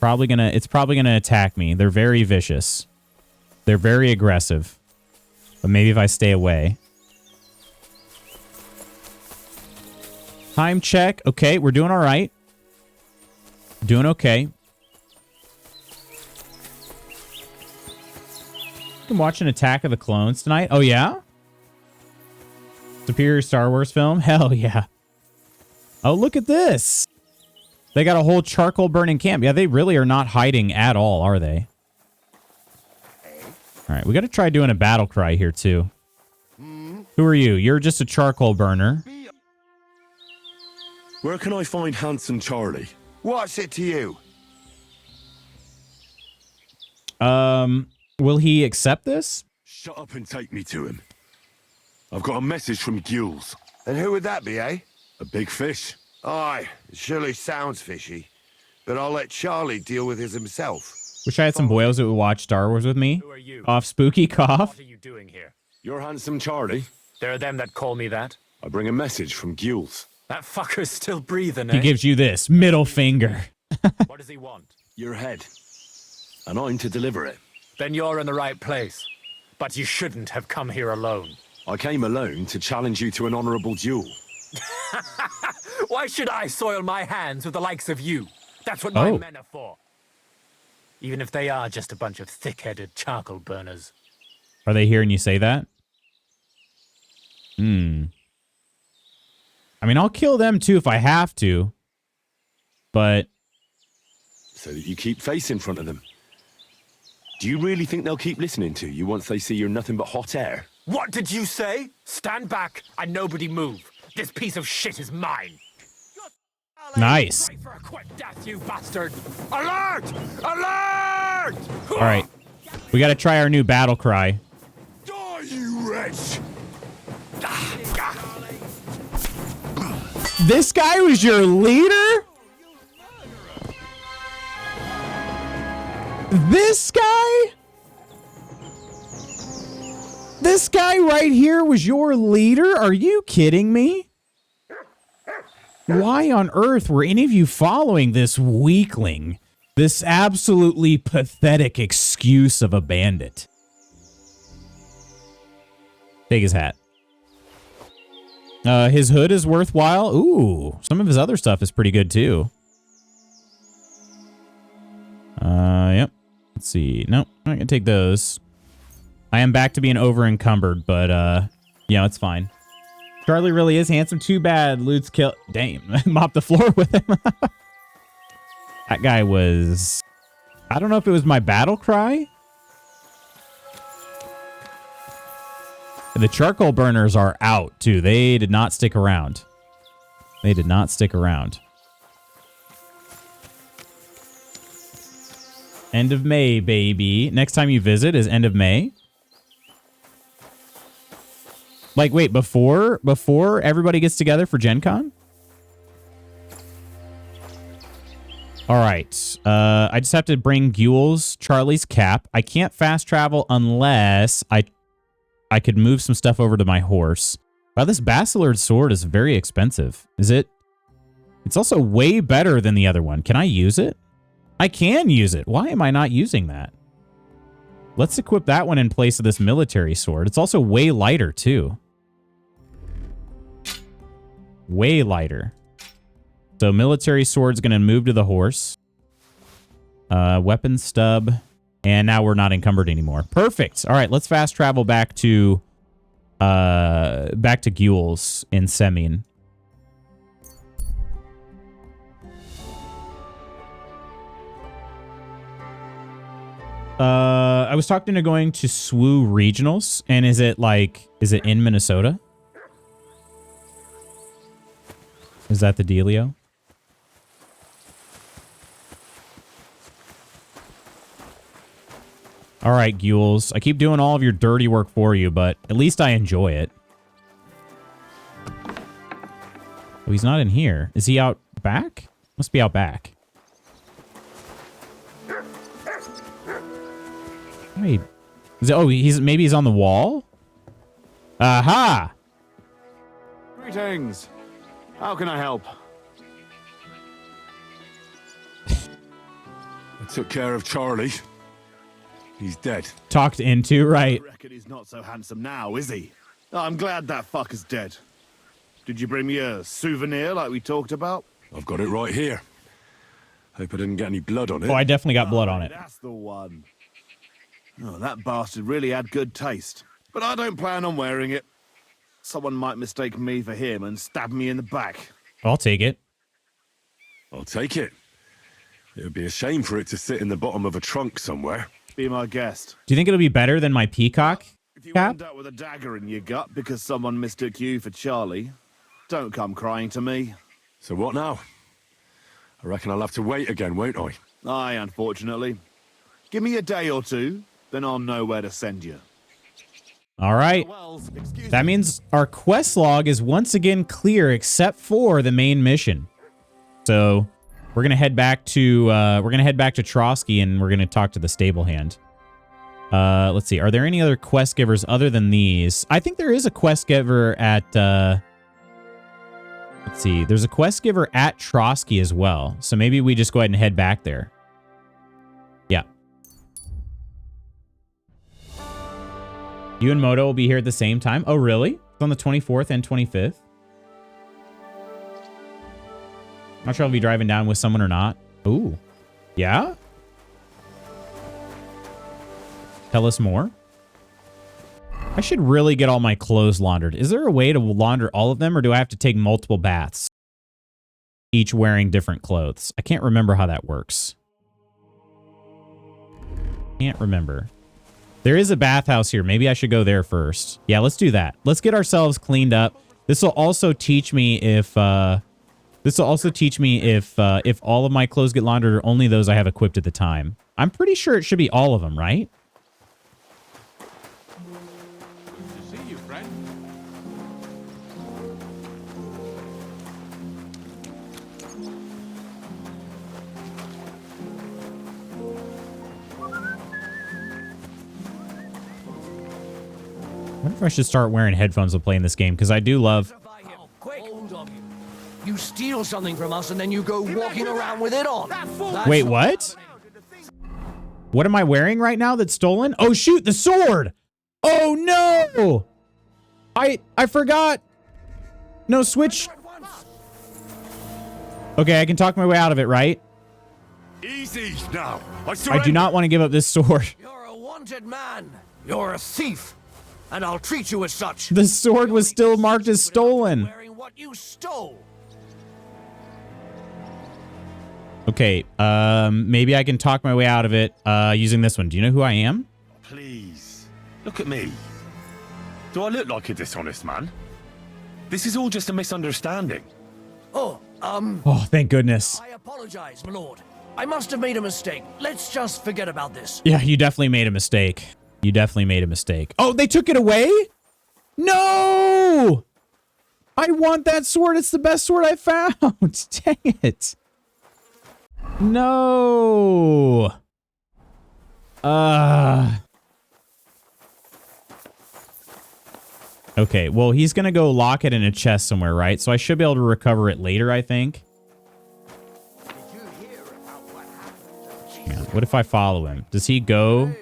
It's probably gonna attack me. They're very vicious. They're very aggressive. But maybe if I stay away. Time check. Okay, we're doing all right. Doing okay. I'm watching Attack of the Clones tonight. Oh, yeah? Superior Star Wars film? Hell yeah. Oh, look at this. They got a whole charcoal burning camp. Yeah, they really are not hiding at all, are they? All right, we got to try doing a battle cry here, too. Who are you? You're just a charcoal burner. Where can I find Handsome Charlie? What's it to you? Will he accept this? Shut up and take me to him. I've got a message from Gules. And who would that be, eh? A big fish. Aye, it surely sounds fishy. But I'll let Charlie deal with it himself. Wish I had some boyos that would watch Star Wars with me. Who are you? Off spooky cough. What are you doing here? You're Handsome Charlie. There are them that call me that. I bring a message from Gules. That fucker's still breathing, He gives you this middle finger. What does he want? Your head. And I'm to deliver it. Then you're in the right place. But you shouldn't have come here alone. I came alone to challenge you to an honorable duel. Why should I soil my hands with the likes of you? That's what my men are for. Even if they are just a bunch of thick-headed charcoal burners. Are they hearing you say that? I mean, I'll kill them too if I have to. But... So that you keep face in front of them. Do you really think they'll keep listening to you once they see you're nothing but hot air? What did you say? Stand back and nobody move. This piece of shit is mine. Nice. Pray for a quick death, you bastard. Alert! Alert! All right. We got to try our new battle cry. Die, you wretch! This guy was your leader? This guy? This guy right here was your leader? Are you kidding me? Why on earth were any of you following this weakling? This absolutely pathetic excuse of a bandit. Take his hat. His hood is worthwhile. Ooh, some of his other stuff is pretty good too. Yep. Let's see. Nope, I'm not gonna take those. I am back to being over encumbered, but yeah, it's fine. Charlie really is handsome. Too bad Lute's kill. Damn, mop the floor with him. That guy was... I don't know if it was my battle cry. The charcoal burners are out, too. They did not stick around. They did not stick around. End of May, baby. Next time you visit is end of May. Like, wait, before everybody gets together for Gen Con? All right. I just have to bring Gules, Charlie's cap. I can't fast travel unless I could move some stuff over to my horse. Wow, this Basilar's sword is very expensive. Is it? It's also way better than the other one. Can I use it? I can use it. Why am I not using that? Let's equip that one in place of this military sword. It's also way lighter, too. Way lighter. So military sword's going to move to the horse. Weapon stub. And now we're not encumbered anymore. Perfect. All right, let's fast travel back to Gules in Semine. I was talking to going to SWU Regionals, and is it in Minnesota? Is that the dealio? All right, Gules. I keep doing all of your dirty work for you, but at least I enjoy it. Oh, he's not in here. Is he out back? Must be out back. Wait. Maybe he's on the wall? Aha! Greetings. How can I help? I took care of Charlie. He's dead. Talked into, right. I reckon he's not so handsome now, is he? Oh, I'm glad that fucker's dead. Did you bring me a souvenir like we talked about? I've got it right here. Hope I didn't get any blood on it. Oh, I definitely got blood on it. That's the one. Oh, that bastard really had good taste. But I don't plan on wearing it. Someone might mistake me for him and stab me in the back. I'll take it. I'll take it. It would be a shame for it to sit in the bottom of a trunk somewhere. Be my guest. Do you think it'll be better than my peacock If you cap? end up with a dagger in your gut because someone mistook you for Charlie, don't come crying to me. So what now? I reckon I'll have to wait again, won't I? Aye, unfortunately. Give me a day or two, then I'll know where to send you. All right. That means our quest log is once again clear except for the main mission. So we're gonna head back to Trotsky and we're gonna talk to the stable hand. Let's see. Are there any other quest givers other than these? I think there is a quest giver at let's see. There's a quest giver at Trotsky as well. So maybe we just go ahead and head back there. Yeah. You and Moto will be here at the same time. Oh, really? It's on the 24th and 25th. Not sure I'll be driving down with someone or not. Ooh. Yeah? Tell us more. I should really get all my clothes laundered. Is there a way to launder all of them, or do I have to take multiple baths? Each wearing different clothes. I can't remember how that works. Can't remember. There is a bathhouse here. Maybe I should go there first. Yeah, let's do that. Let's get ourselves cleaned up. This will also teach me if all of my clothes get laundered or only those I have equipped at the time. I'm pretty sure it should be all of them, right? Good to see you, friend. I wonder if I should start wearing headphones while playing this game, because I do love... Quick! Hold on. You steal something from us and then you go walking around with it on. Wait, what? What am I wearing right now that's stolen? Oh, shoot, the sword! Oh, no! I forgot! No, switch... Okay, I can talk my way out of it, right? Easy now. I do not want to give up this sword. You're a wanted man. You're a thief. And I'll treat you as such. The sword was still marked as stolen. Wearing what you stole. Okay, maybe I can talk my way out of it using this one. Do you know who I am? Please, look at me. Do I look like a dishonest man? This is all just a misunderstanding. Oh, Oh, thank goodness. I apologize, my lord. I must have made a mistake. Let's just forget about this. Yeah, you definitely made a mistake. You definitely made a mistake. Oh, they took it away? No! I want that sword. It's the best sword I found. Dang it. No. Okay, well, he's going to go lock it in a chest somewhere, right? So I should be able to recover it later, I think. Yeah, what if I follow him? Does he go?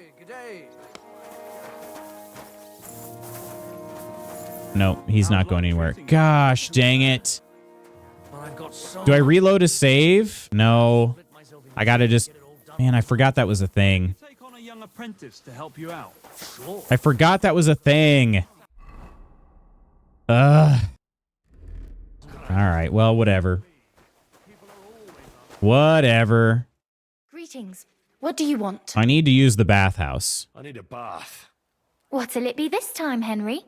No, he's not going anywhere. Gosh, dang it. Do I reload a save? No. I got to just... Man, I forgot that was a thing. Take on a young apprentice to help you out. I forgot that was a thing. Alright, well, whatever. Whatever. Greetings. What do you want? I need to use the bathhouse. I need a bath. What'll it be this time, Henry?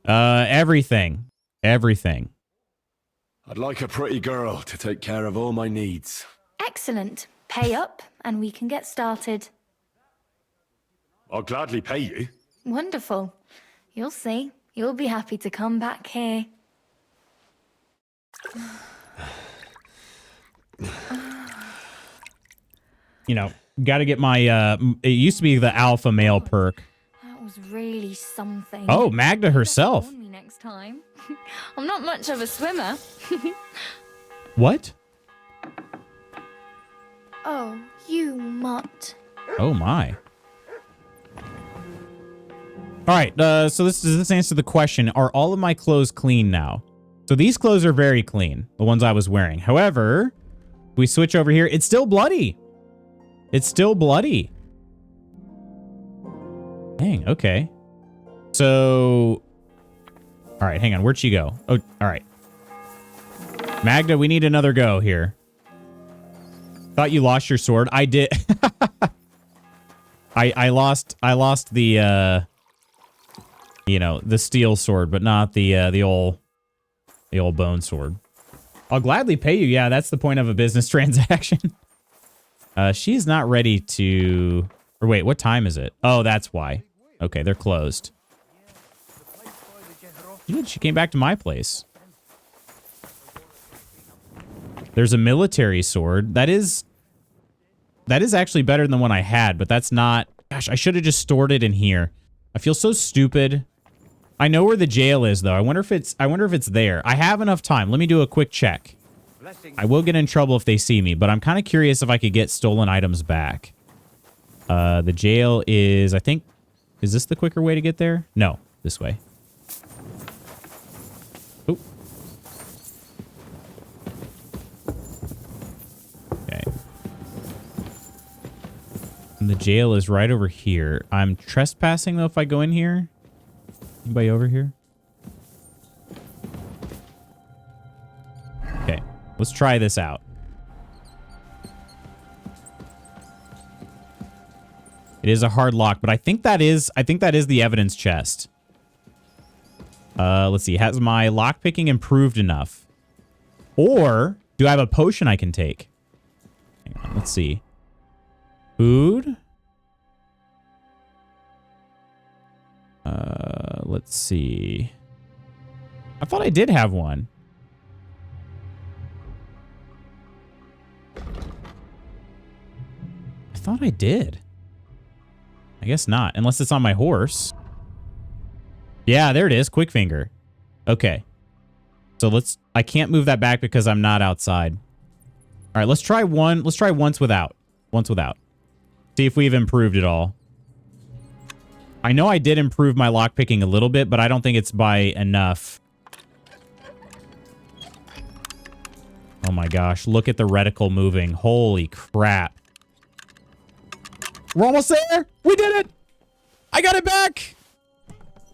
Everything. Everything. I'd like a pretty girl to take care of all my needs. Excellent. Pay up, and we can get started. I'll gladly pay you. Wonderful. You'll see. You'll be happy to come back here. You know, got to get my, it used to be the alpha male perk. That was really something. Oh, Magda herself. Warn me next time. I'm not much of a swimmer. What? Oh, you mutt. Oh, my. All right, so does this answer the question, are all of my clothes clean now? So these clothes are very clean, the ones I was wearing. However, we switch over here, it's still bloody. It's still bloody. Dang, okay. So, all right, hang on, where'd she go? Oh, all right. Magda, we need another go here. Thought you lost your sword. I did. I lost the, you know, the steel sword, but not the old bone sword. I'll gladly pay you. Yeah, that's the point of a business transaction. She's not ready to... Or wait, what time is it? Oh, that's why. Okay, they're closed. Dude, she came back to my place. There's a military sword. That is actually better than the one I had, but that's not... Gosh, I should have just stored it in here. I feel so stupid. I know where the jail is, though. I wonder if it's there. I have enough time. Let me do a quick check. I will get in trouble if they see me, but I'm kind of curious if I could get stolen items back. The jail is, I think... Is this the quicker way to get there? No, this way. Oop. Okay. And the jail is right over here. I'm trespassing, though, if I go in here. Anybody over here? Okay, let's try this out. It is a hard lock, but I think that is the evidence chest. Let's see. Has my lockpicking improved enough? Or do I have a potion I can take? Hang on, let's see. Food? Let's see. I thought I did have one. I thought I did. I guess not, unless it's on my horse. Yeah, there it is. Quick finger. Okay. So I can't move that back because I'm not outside. All right, let's try one. Let's try once without. Once without. See if we've improved at all. I know I did improve my lockpicking a little bit, but I don't think it's by enough. Oh my gosh, look at the reticle moving. Holy crap. We're almost there. We did it. I got it back.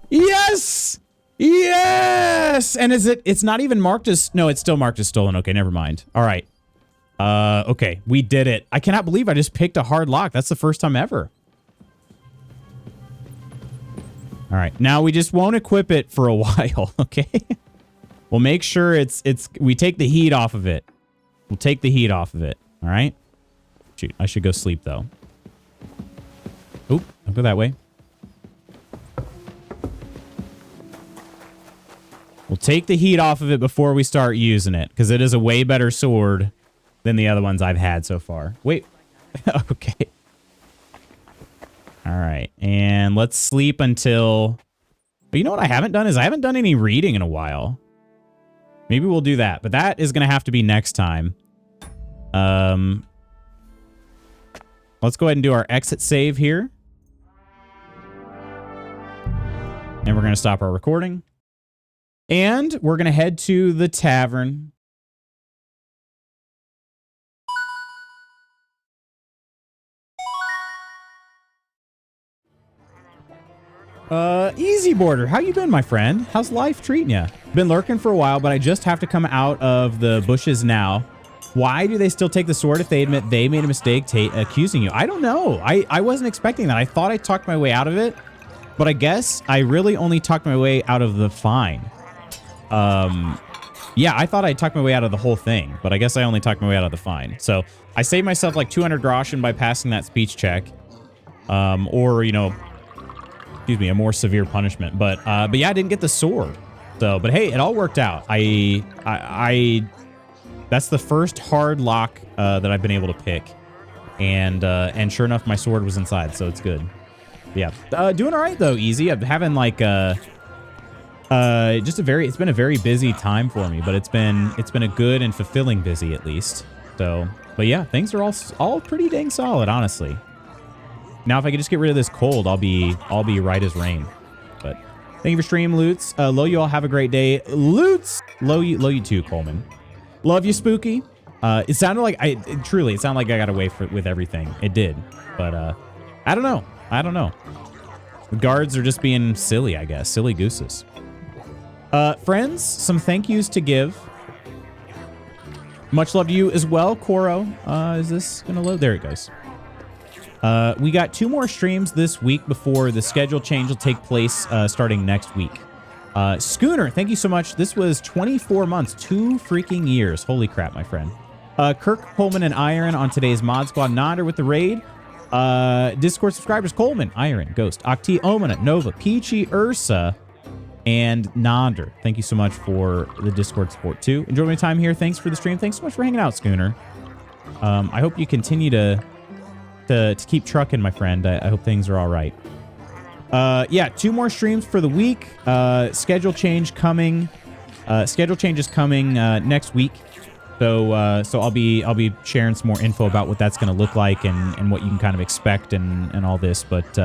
Yes. Yes. And it's not even marked as... No, it's still marked as stolen. Okay, never mind. All right. Okay, we did it. I cannot believe I just picked a hard lock. That's the first time ever. All right, now we just won't equip it for a while, okay? We'll make sure we take the heat off of it. We'll take the heat off of it, all right? Shoot, I should go sleep, though. Oop, don't go that way. We'll take the heat off of it before we start using it, because it is a way better sword than the other ones I've had so far. Wait. Okay. All right. And let's sleep until... But you know what I haven't done is I haven't done any reading in a while. Maybe we'll do that. But that is going to have to be next time. Let's go ahead and do our exit save here. And we're going to stop our recording. And we're going to head to the tavern. Easy Border. How you been, my friend? How's life treating you? Been lurking for a while, but I just have to come out of the bushes now. Why do they still take the sword if they admit they made a mistake accusing you? I don't know. I wasn't expecting that. I thought I talked my way out of it, but I guess I really only talked my way out of the fine. Yeah, I thought I talked my way out of the whole thing, but I guess I only talked my way out of the fine. So I saved myself like 200 groschen by passing that speech check. Or, you know, excuse me, a more severe punishment. But yeah, I didn't get the sword. So, but hey, it all worked out. That's the first hard lock that I've been able to pick. And sure enough, my sword was inside, so it's good. Yeah. Doing all right though, easy. I'm having like it's been a very busy time for me, but it's been a good and fulfilling busy at least. So, but yeah, things are all pretty dang solid, honestly. Now, if I could just get rid of this cold, I'll be right as rain. But thank you for stream, Loots. Lo, you all have a great day. Loots, lo you too, Coleman. Love you, Spooky. It sounded like it sounded like I got away with everything. It did, but I don't know. The guards are just being silly, I guess. Silly gooses. Friends, some thank yous to give. Much love to you as well, Koro. Is this gonna load? There it goes. We got 2 more streams this week before the schedule change will take place starting next week. Schooner, thank you so much. This was 24 months, 2 freaking years. Holy crap, my friend. Kirk, Coleman, and Iron on today's Mod Squad. Nonder with the raid. Discord subscribers, Coleman, Iron, Ghost, Octi, Omina, Nova, Peachy, Ursa, and Nonder. Thank you so much for the Discord support too. Enjoy my time here. Thanks for the stream. Thanks so much for hanging out, Schooner. I hope you continue to keep trucking, my friend. I hope things are all right. Yeah, 2 more streams for the week. Schedule change coming. Schedule change is coming next week. So I'll be sharing some more info about what that's going to look like and what you can kind of expect and all this. But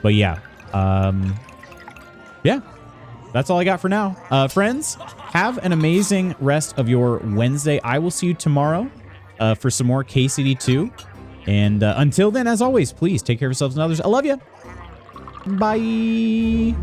yeah, yeah, that's all I got for now. Friends, have an amazing rest of your Wednesday. I will see you tomorrow for some more KCD2. And until then, as always, please take care of yourselves and others. I love you. Bye.